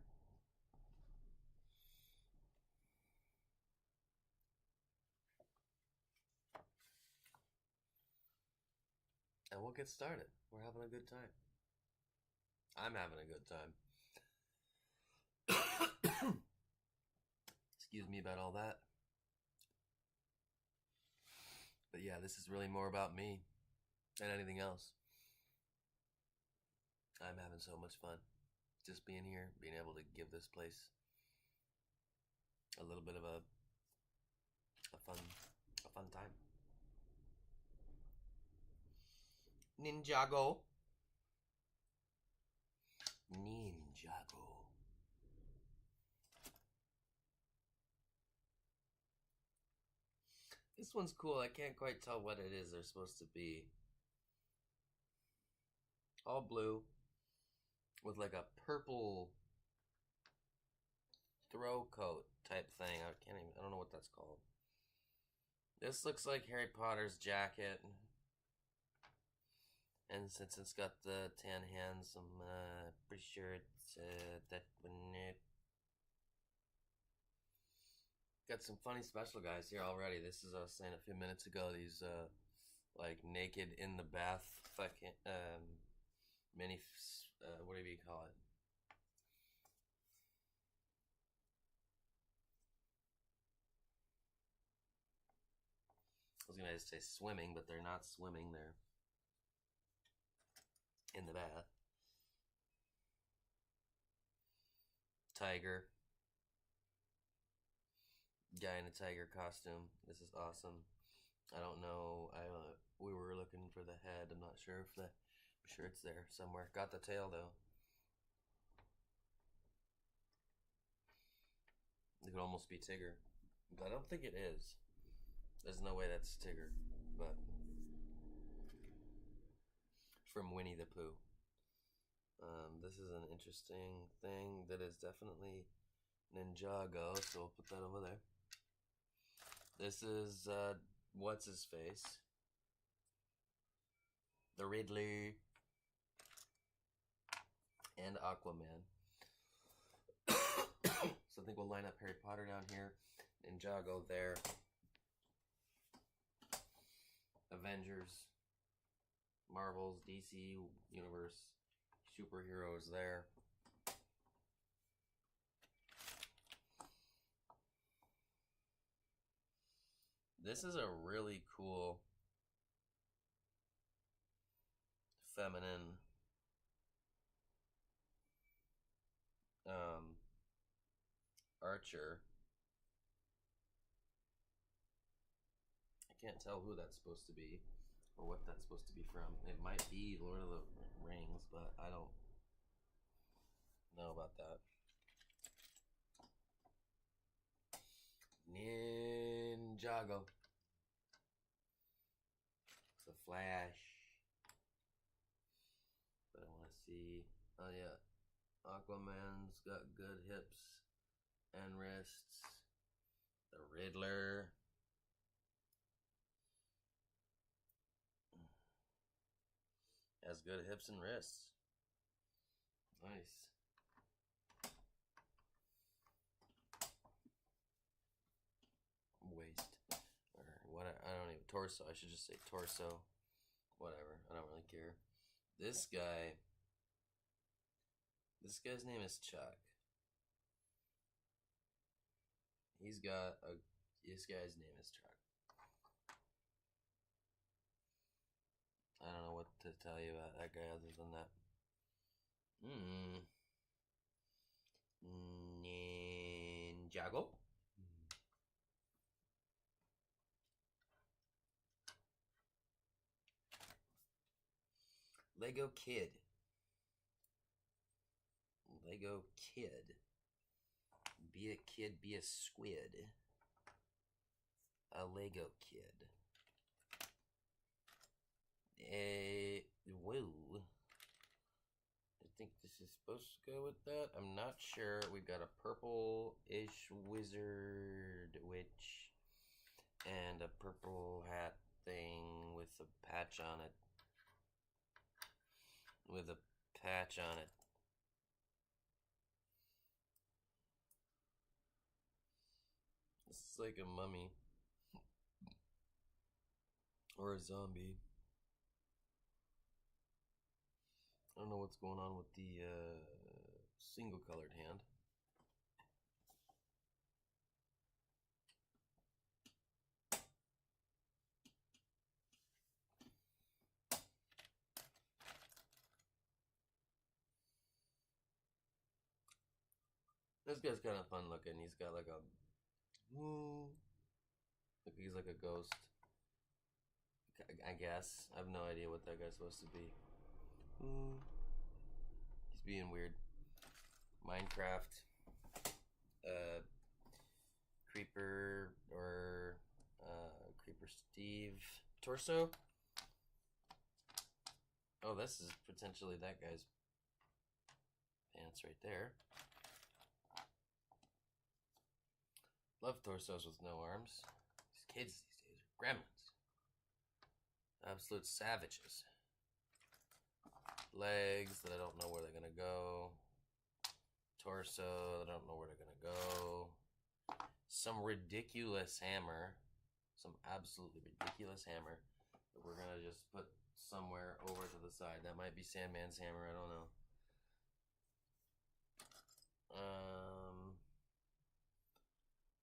And we'll get started. We're having a good time. I'm having a good time. Excuse me about all that. But yeah, this is really more about me than anything else. I'm having so much fun. Just being here, being able to give this place a little bit of a fun time. Ninjago. This one's cool. I can't quite tell what it is they're supposed to be. All blue with like a purple throw coat type thing. I don't know what that's called. This looks like Harry Potter's jacket. And since it's got the tan hands, I'm pretty sure it's that one. Got some funny special guys here already. This is I was saying a few minutes ago. These like naked in the bath fucking mini whatever you call it. I was gonna say swimming, but they're not swimming. They're in the bath. Tiger. Guy in a tiger costume. This is awesome. I don't know. We were looking for the head. I'm not sure if I'm sure it's there somewhere. Got the tail though. It could almost be Tigger, but I don't think it is. There's no way that's Tigger, but from Winnie the Pooh. This is an interesting thing that is definitely Ninjago, so we'll put that over there. This is, what's his face? The Riddler. and Aquaman. So I think we'll line up Harry Potter down here, Ninjago there, Avengers, Marvel's, DC Universe, superheroes there. This is a really cool feminine archer. I can't tell who that's supposed to be or what that's supposed to be from. It might be Lord of the Rings, but I don't know about that. Ninjago. The Flash. But I want to see. Oh yeah, Aquaman's got good hips and wrists. The Riddler. Has good hips and wrists. Nice. Waist. Or what? I don't even. Torso. I should just say torso. Whatever. I don't really care. This guy. This guy's name is Chuck. This guy's name is Chuck. I don't know what to tell you about that guy other than that. Ninjago. Lego Kid. Lego Kid. Be a kid, be a squid. A Lego Kid. Whoa. I think this is supposed to go with that. I'm not sure. We've got a purple-ish wizard witch and a purple hat thing with a patch on it. This is like a mummy. Or a zombie. I don't know what's going on with the single colored hand. This guy's kind of fun looking. He's got like a like he's like a ghost. I guess. I have no idea what that guy's supposed to be. He's being weird. Minecraft. Creeper or Creeper Steve. Torso. Oh, this is potentially that guy's pants right there. Love torsos with no arms. These kids these days are gremlins. Absolute savages. Legs that I don't know where they're gonna go. Torso that I don't know where they're gonna go. Some ridiculous hammer. Some absolutely ridiculous hammer that we're gonna just put somewhere over to the side. That might be Sandman's hammer, I don't know.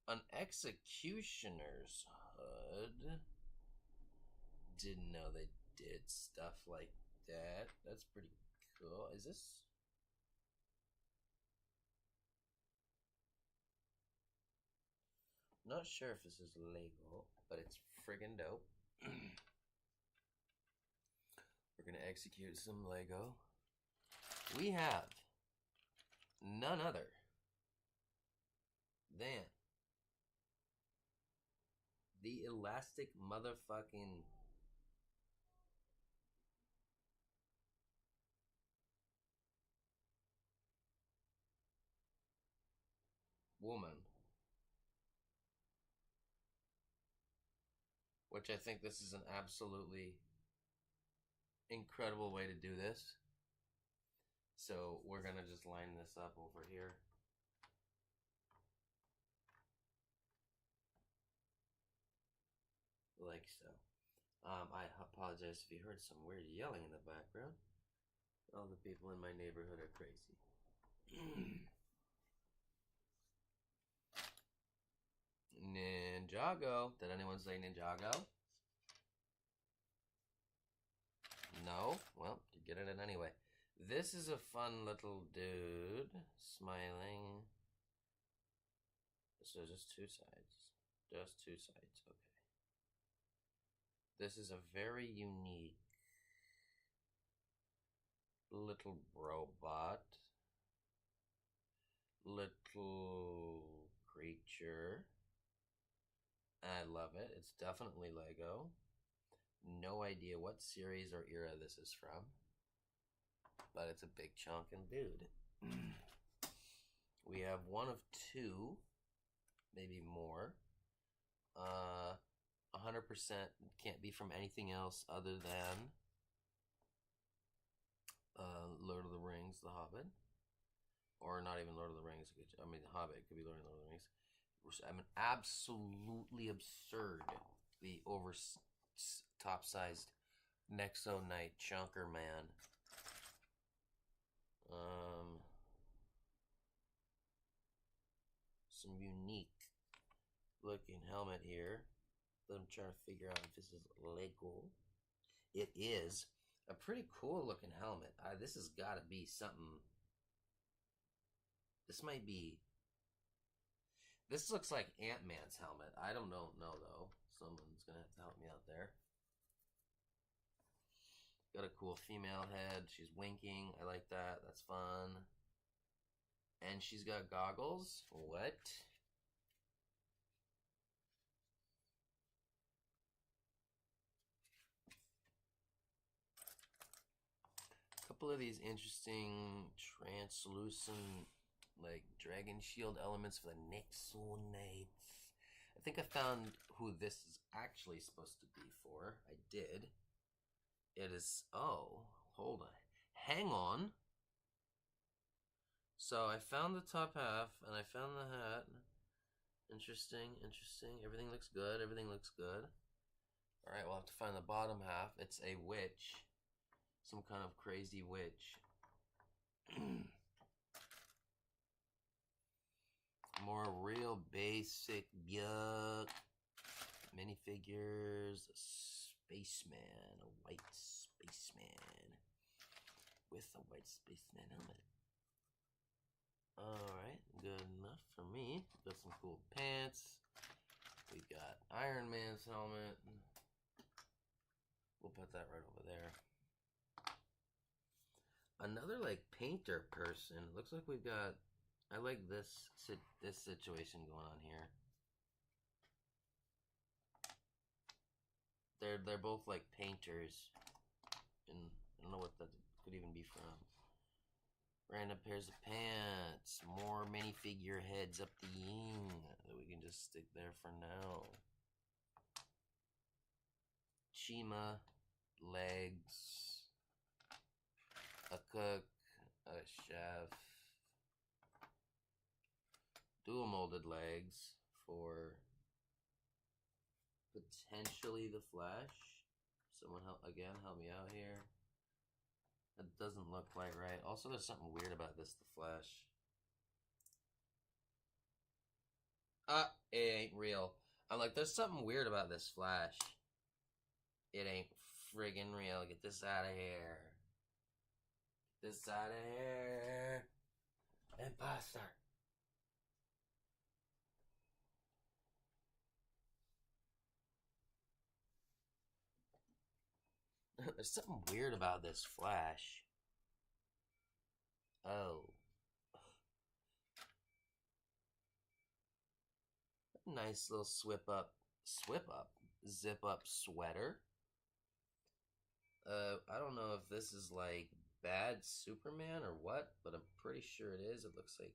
An executioner's hood. Didn't know they did stuff like that. That's pretty cool. Is this? Not sure if this is Lego, but it's friggin' dope. We're gonna execute some Lego. We have none other than the elastic motherfucking woman. Which I think this is an absolutely incredible way to do this. So we're gonna just line this up over here. Like so. I apologize if you heard some weird yelling in the background. All the people in my neighborhood are crazy. Ninjago. Did anyone say Ninjago? No? Well, you're getting it anyway. This is a fun little dude. Smiling. So just two sides. Just two sides. Okay. This is a very unique little robot. Little creature. I love it. It's definitely Lego. No idea what series or era this is from. But it's a big chunkin' dude. We have one of two, maybe more. 100% can't be from anything else other than Lord of the Rings, The Hobbit. Or not even Lord of the Rings. I mean, The Hobbit. It could be Lord of the Rings. I mean, absolutely absurdly over top-sized Nexo Knight Chunker Man. Some unique looking helmet here that I'm trying to figure out if this is Lego. It is a pretty cool looking helmet. This has got to be something. This might be. This looks like Ant-Man's helmet. I don't know though. Someone's gonna have to help me out there. Got a cool female head. She's winking. I like that. That's fun. And she's got goggles. What? A couple of these interesting translucent, like dragon shield elements for the Nexo Knights. I think I found who this is actually supposed to be for. I did. It is. Oh, hold on. Hang on. So I found the top half and I found the hat. Interesting. Everything looks good. Alright, we'll have to find the bottom half. It's a witch. Some kind of crazy witch. More real basic yuck. Minifigures. A spaceman. A white spaceman. With a white spaceman helmet. Alright, good enough for me. Got some cool pants. We got Iron Man's helmet. We'll put that right over there. Another like painter person. Looks like we've got. I like this situation going on here. They're both like painters, and I don't know what that could even be from. Random pairs of pants. More minifigure heads up the ying that we can just stick there for now. Chima, legs, a cook, a chef, dual molded legs for potentially the Flash. Someone help me out here. That doesn't look quite right. Also, there's something weird about this, the Flash. It ain't real. I'm like, there's something weird about this Flash. It ain't friggin' real. Get this out of here. Get this out of here. Imposter. There's something weird about this Flash. Oh. Nice little zip up sweater. I don't know if this is like bad Superman or what, but I'm pretty sure it is. It looks like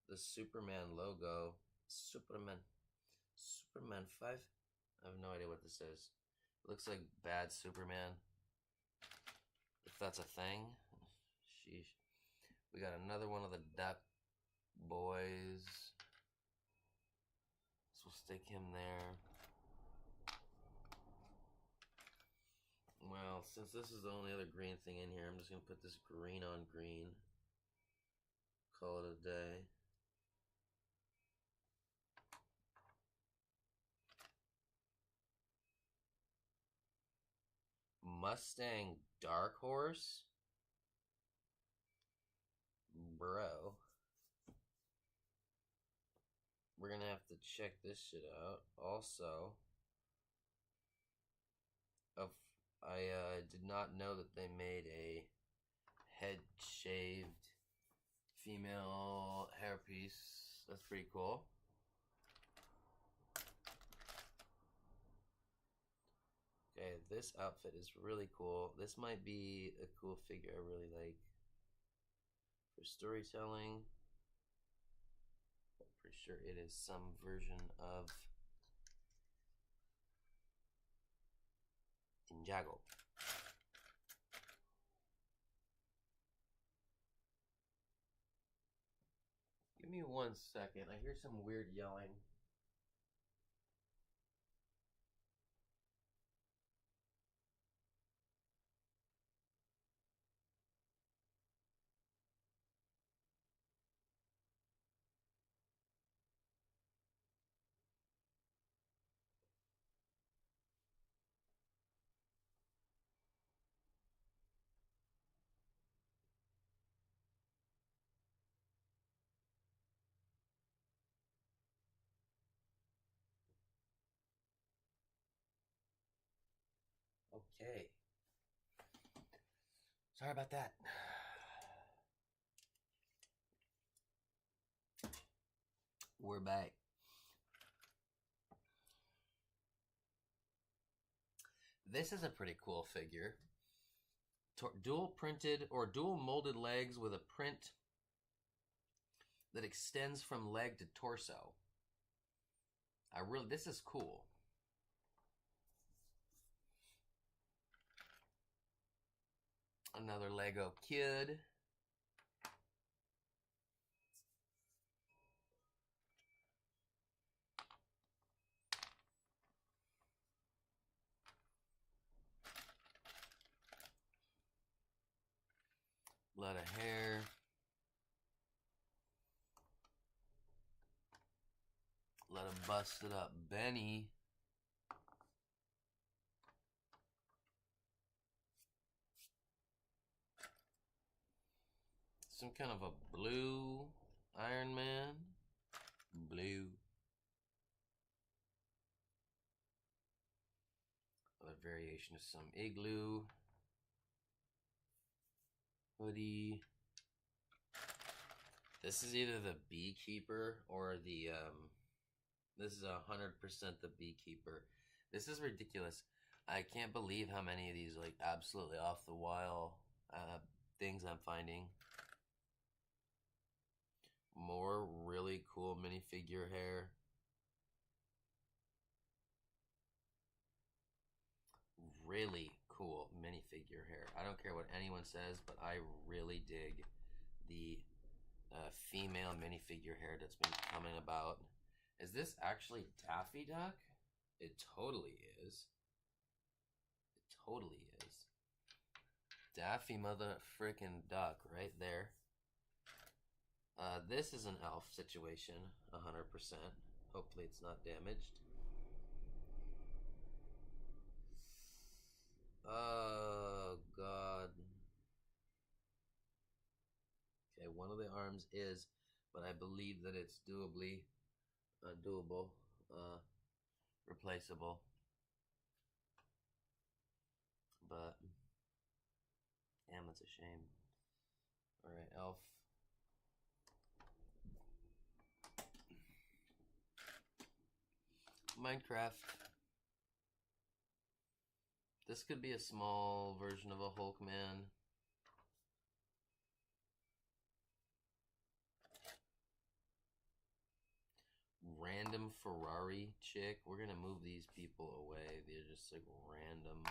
the Superman logo. Superman 5. I have no idea what this is. It looks like bad Superman. If that's a thing. sheesh. We got another one of the duck boys. So we'll stick him there. Well, since this is the only other green thing in here, I'm just going to put this green on green. Call it a day. Mustang Dark Horse? Bro. We're going to have to check this shit out. Also, I did not know that they made a head shaved female hairpiece. That's pretty cool. Okay, this outfit is really cool. This might be a cool figure I really like for storytelling. I'm pretty sure it is some version of Ninjago. Give me 1 second. I hear some weird yelling. Okay. Sorry about that. We're back. This is a pretty cool figure. Dual printed or dual molded legs with a print that extends from leg to torso. This is cool. Another Lego kid. Lot of hair. Let him bust it up. Benny. Some kind of a blue Iron Man. Blue. Another variation of some igloo. Hoodie. This is either the beekeeper or the, this is 100% the beekeeper. This is ridiculous. I can't believe how many of these, like, absolutely off the wall things I'm finding. More really cool minifigure hair. Really cool minifigure hair. I don't care what anyone says, but I really dig the female minifigure hair that's been coming about. Is this actually Daffy Duck? It totally is. It totally is. Daffy mother frickin' duck right there. This is an elf situation, 100%. Hopefully it's not damaged. Oh, God. Okay, one of the arms is, but I believe that it's doable, replaceable. But, damn, it's a shame. Alright, elf. Minecraft. This could be a small version of a Hulk man. Random Ferrari chick. We're gonna move these people away. They're just like random.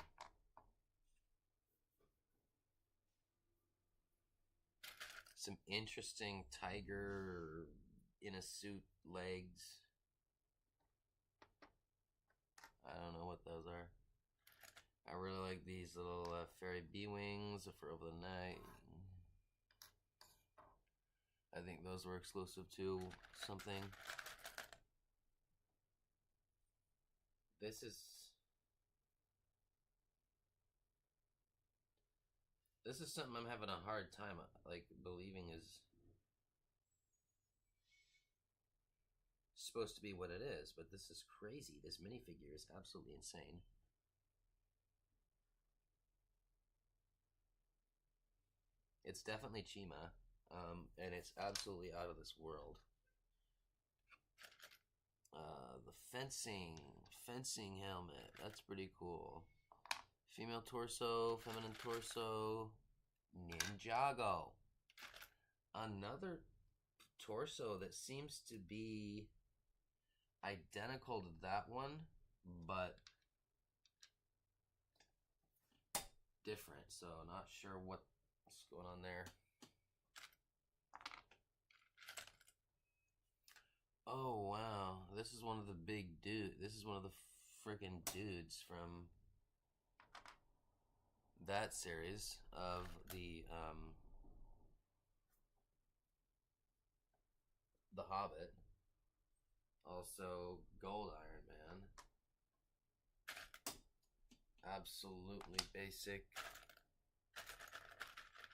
some interesting tiger in a suit legs. I don't know what those are. I really like these little fairy bee wings for over the night. I think those were exclusive to something. This is something I'm having a hard time like believing is supposed to be what it is, but this is crazy. This minifigure is absolutely insane. It's definitely Chima, and it's absolutely out of this world. The fencing helmet. That's pretty cool. Female torso, feminine torso, Ninjago. Another torso that seems to be identical to that one, but different. So not sure what's going on there. Oh wow, this is one of the big dudes. This is one of the freaking dudes from that series of the Hobbit. Also, Gold Iron Man. Absolutely basic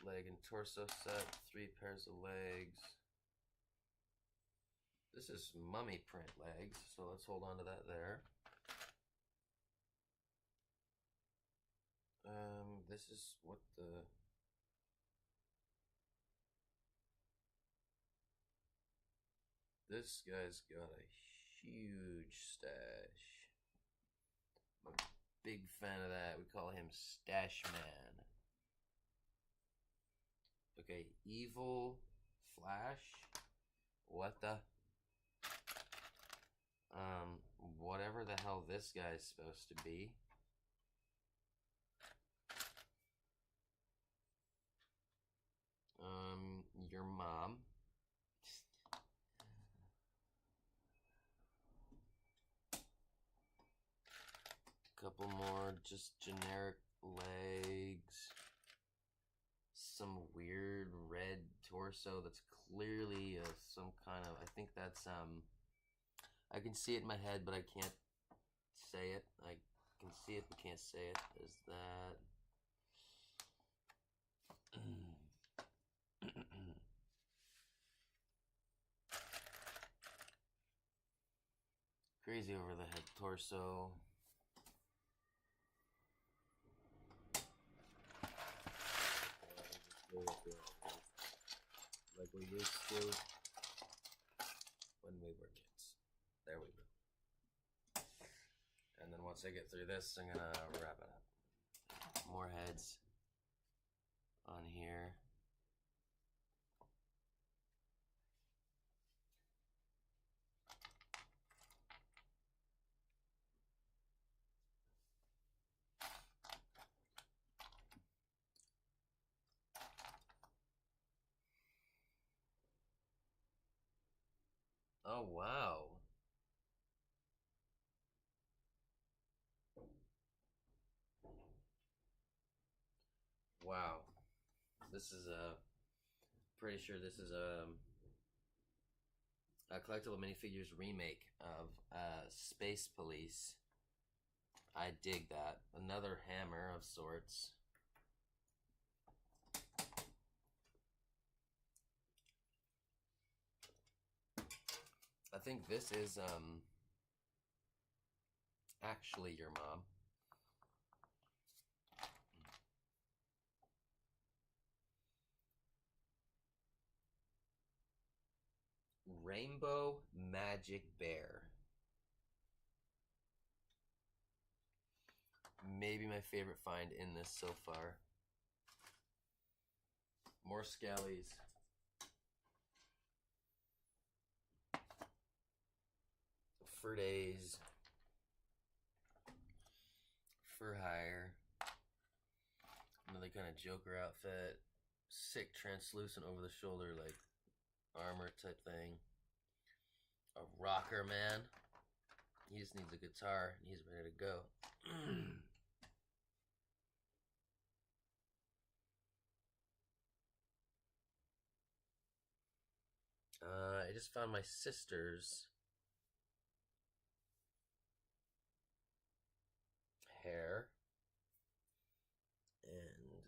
leg and torso set. 3 pairs of legs. This is mummy print legs, so let's hold on to that there. This is what the... This guy's got a huge stash. I'm a big fan of that. We call him Stash Man. Okay, Evil Flash. What the? Whatever the hell this guy's supposed to be. Your mom. Couple more just generic legs. Some weird red torso that's clearly some kind of, I think that's I can see it in my head, but I can't say it. I can see it, but can't say it. There's that. Crazy over the head torso. Like we used to when we were kids. There we go. And then once I get through this, I'm gonna wrap it up. More heads on here. Oh, wow. Wow. This is pretty sure this is a collectible minifigures remake of Space Police. I dig that. Another hammer of sorts. I think this is actually your mom. Rainbow Magic Bear. Maybe my favorite find in this so far. More Scallies. For Days. For Hire. Another kind of Joker outfit. sick translucent over the shoulder, like armor type thing. A rocker man. He just needs a guitar and he's ready to go. I just found my sister's hair and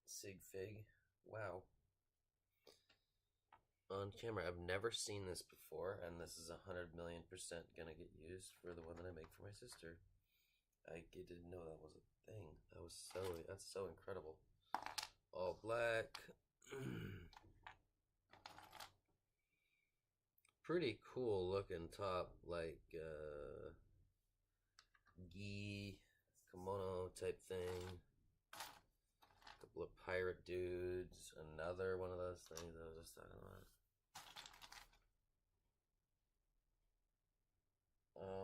sig fig. Wow. On camera, I've never seen this before, and this is 100,000,000% gonna get used for the one that I make for my sister. I didn't know that was a thing. That's so incredible. All black. Pretty cool looking top, like gi kimono type thing. A couple of pirate dudes. Another one of those things I was just talking about.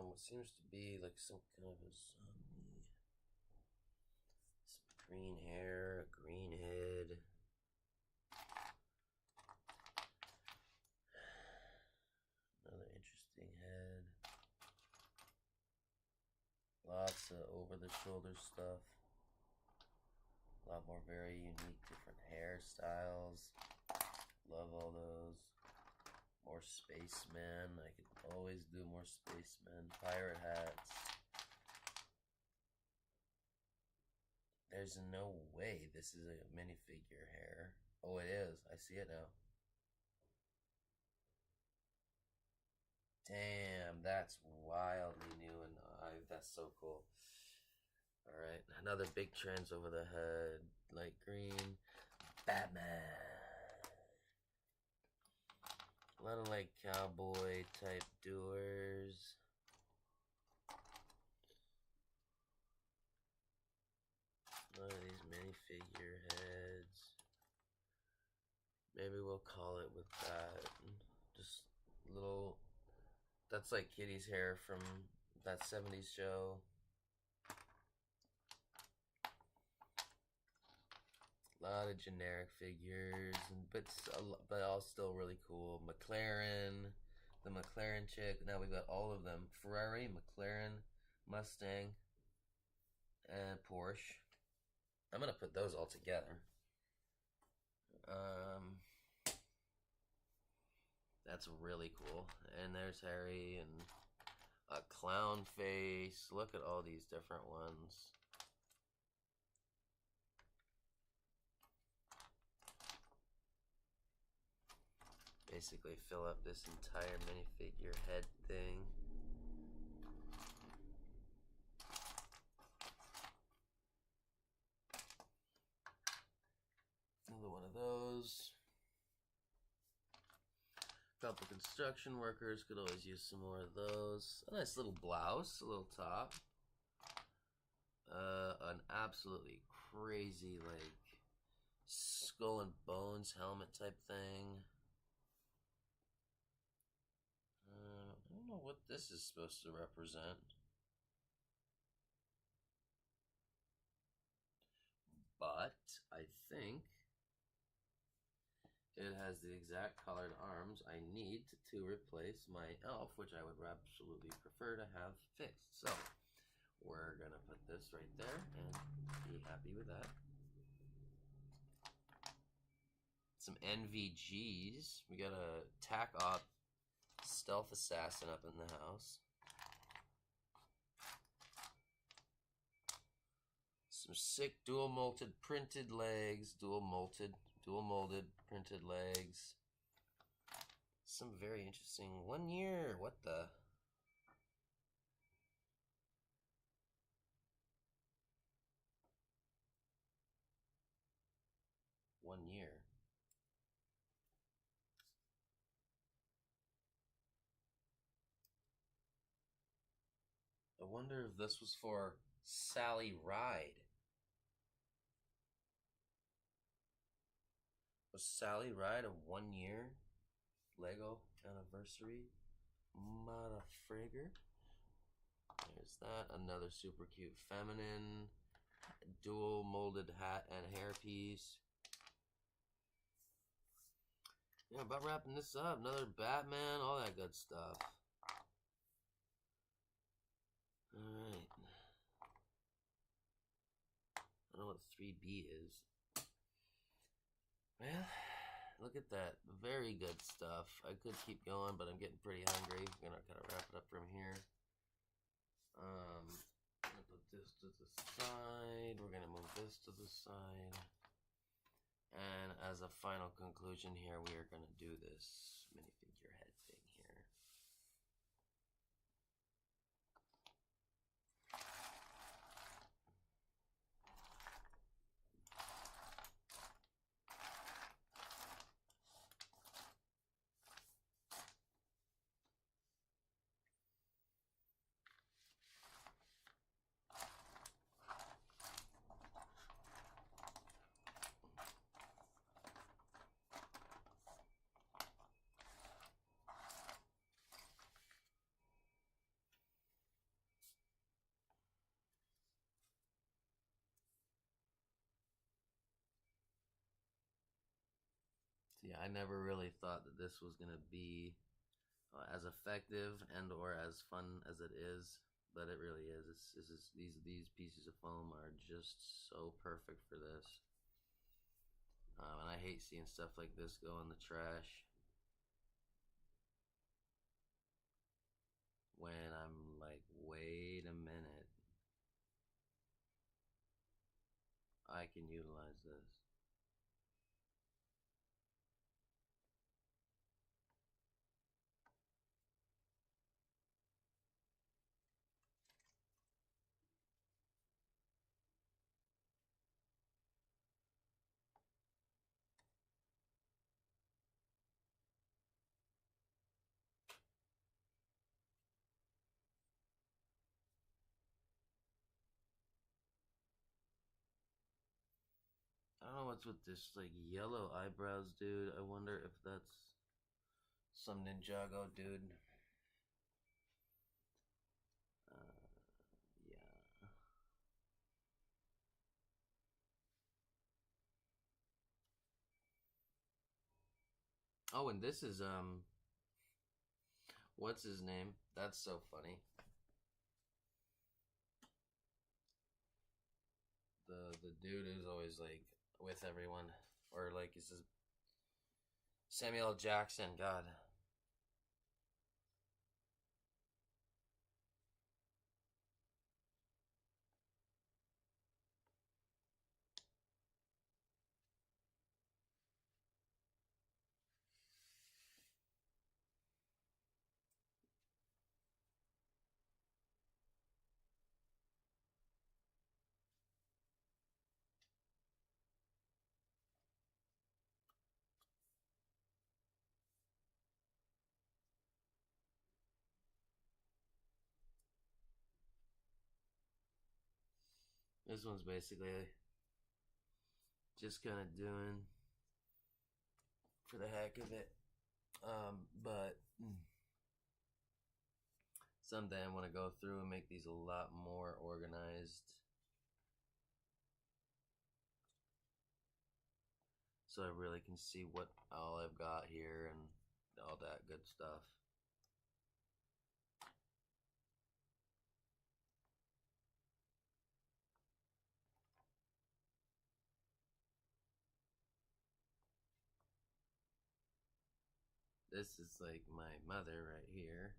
What seems to be like some kind of a zombie. Some green hair, a green head. Another interesting head. Lots of over-the-shoulder stuff. A lot more very unique different hairstyles. Love all those. More spacemen. I could always do more spacemen. Pirate hats. There's no way this is a minifigure hair. Oh, it is. I see it now. Damn, that's wildly new and that's so cool. Alright, another big trends over the head. Light green. Batman. A lot of like cowboy type doers. A lot of these minifigure heads. Maybe we'll call it with that. Just little. That's like Kitty's hair from that 70s show. A lot of generic figures, but all still really cool. McLaren, the McLaren chick. Now we got all of them: Ferrari, McLaren, Mustang, and Porsche. I'm gonna put those all together. That's really cool. And there's Harry and a clown face. Look at all these different ones. Basically fill up this entire minifigure head thing. Another one of those. A couple construction workers could always use some more of those. A nice little blouse, a little top. An absolutely crazy like skull and bones helmet type thing. I don't know what this is supposed to represent. But I think it has the exact colored arms I need to replace my elf, which I would absolutely prefer to have fixed. So we're gonna put this right there and be happy with that. Some NVGs. We got a tack op stealth assassin up in the house. Some sick dual molded printed legs, dual molded printed legs. Some very interesting 1 year. What the? One year. I wonder if this was for Sally Ride. Was Sally Ride a 1 year Lego anniversary? Motherfrigger. There's that. Another super cute feminine. dual molded hat and hairpiece. Yeah, about wrapping this up. Another Batman, all that good stuff. Alright. I don't know what 3B is. Well, look at that. Very good stuff. I could keep going, but I'm getting pretty hungry. I'm gonna kind of wrap it up from here. I'm gonna put this to the side. We're gonna move this to the side. And as a final conclusion here, we are gonna do this minifigure head thing here. Yeah, I never really thought that this was gonna be as effective and or as fun as it is, but it really is. These pieces of foam are just so perfect for this. And I hate seeing stuff like this go in the trash when I'm like, wait a minute, I can utilize this. I don't know what's with this like yellow eyebrows, dude. I wonder if that's some Ninjago dude. Yeah. Oh, and this is what's his name? That's so funny. The dude who's always like with everyone, or like is this Samuel L. Jackson? God. This one's basically just kind of doing for the heck of it. But someday I want to go through and make these a lot more organized, so I really can see what all I've got here and all that good stuff. This is like my mother right here.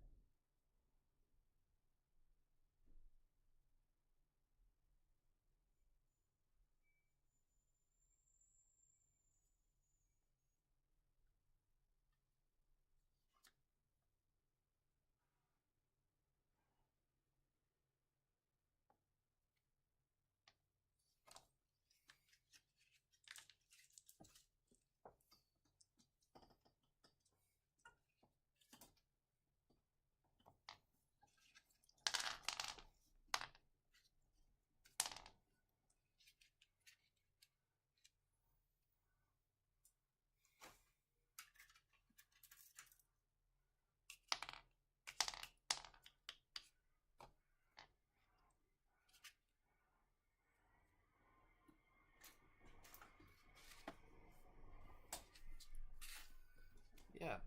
yeah,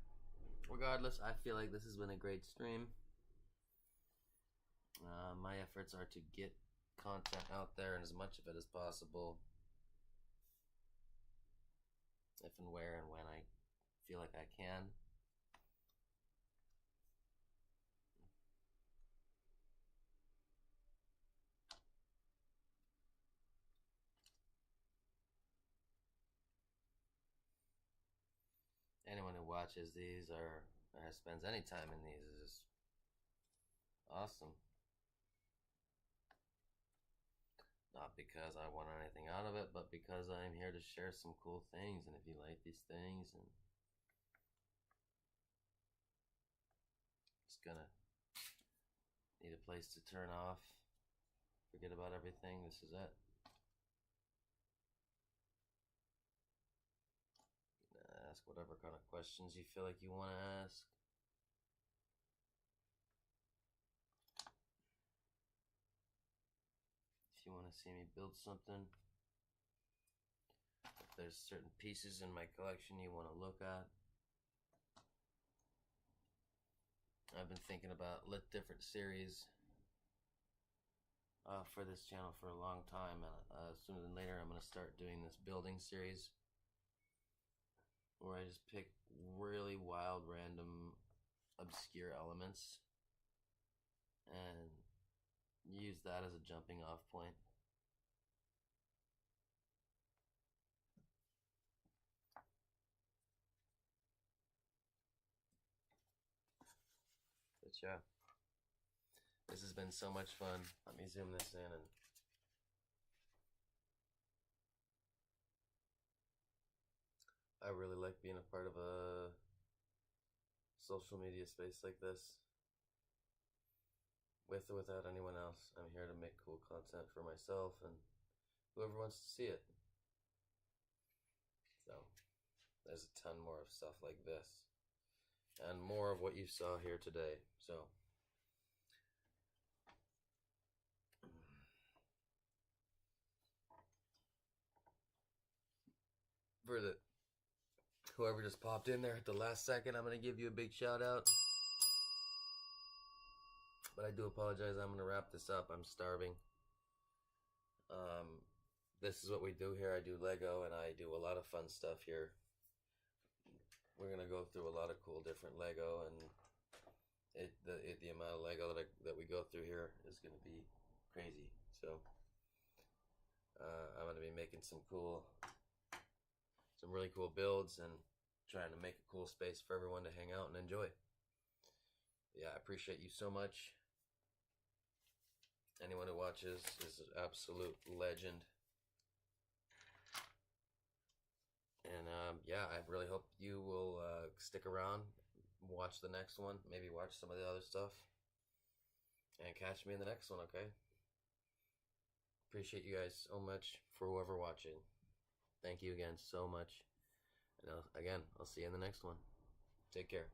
regardless, I feel like this has been a great stream. My efforts are to get content out there and as much of it as possible, if and where and when I feel like I can. Anyone who watches these or spends any time in these is awesome. Not because I want anything out of it, but because I'm here to share some cool things. And if you like these things and it's gonna need a place to turn off, forget about everything, this is it. Ask whatever kind of questions you feel like you want to ask. If you want to see me build something, if there's certain pieces in my collection you want to look at. I've been thinking about different series for this channel for a long time, and sooner than later I'm going to start doing this building series where I just pick really wild, random, obscure elements and use that as a jumping off point. But yeah, this has been so much fun. Let me zoom this in, and I really like being a part of a social media space like this. With or without anyone else, I'm here to make cool content for myself and whoever wants to see it. So there's a ton more of stuff like this and more of what you saw here today. So for the whoever just popped in there at the last second, I'm going to give you a big shout out. But I do apologize. I'm going to wrap this up. I'm starving. This is what we do here. I do Lego, and I do a lot of fun stuff here. We're going to go through a lot of cool different Lego, and the amount of Lego that we go through here is going to be crazy. So I'm going to be making some really cool builds and trying to make a cool space for everyone to hang out and enjoy. Yeah, I appreciate you so much. Anyone who watches is an absolute legend. And yeah, I really hope you will stick around, watch the next one, maybe watch some of the other stuff, and catch me in the next one, okay? Appreciate you guys so much for whoever watching. Thank you again so much. And again, I'll see you in the next one. Take care.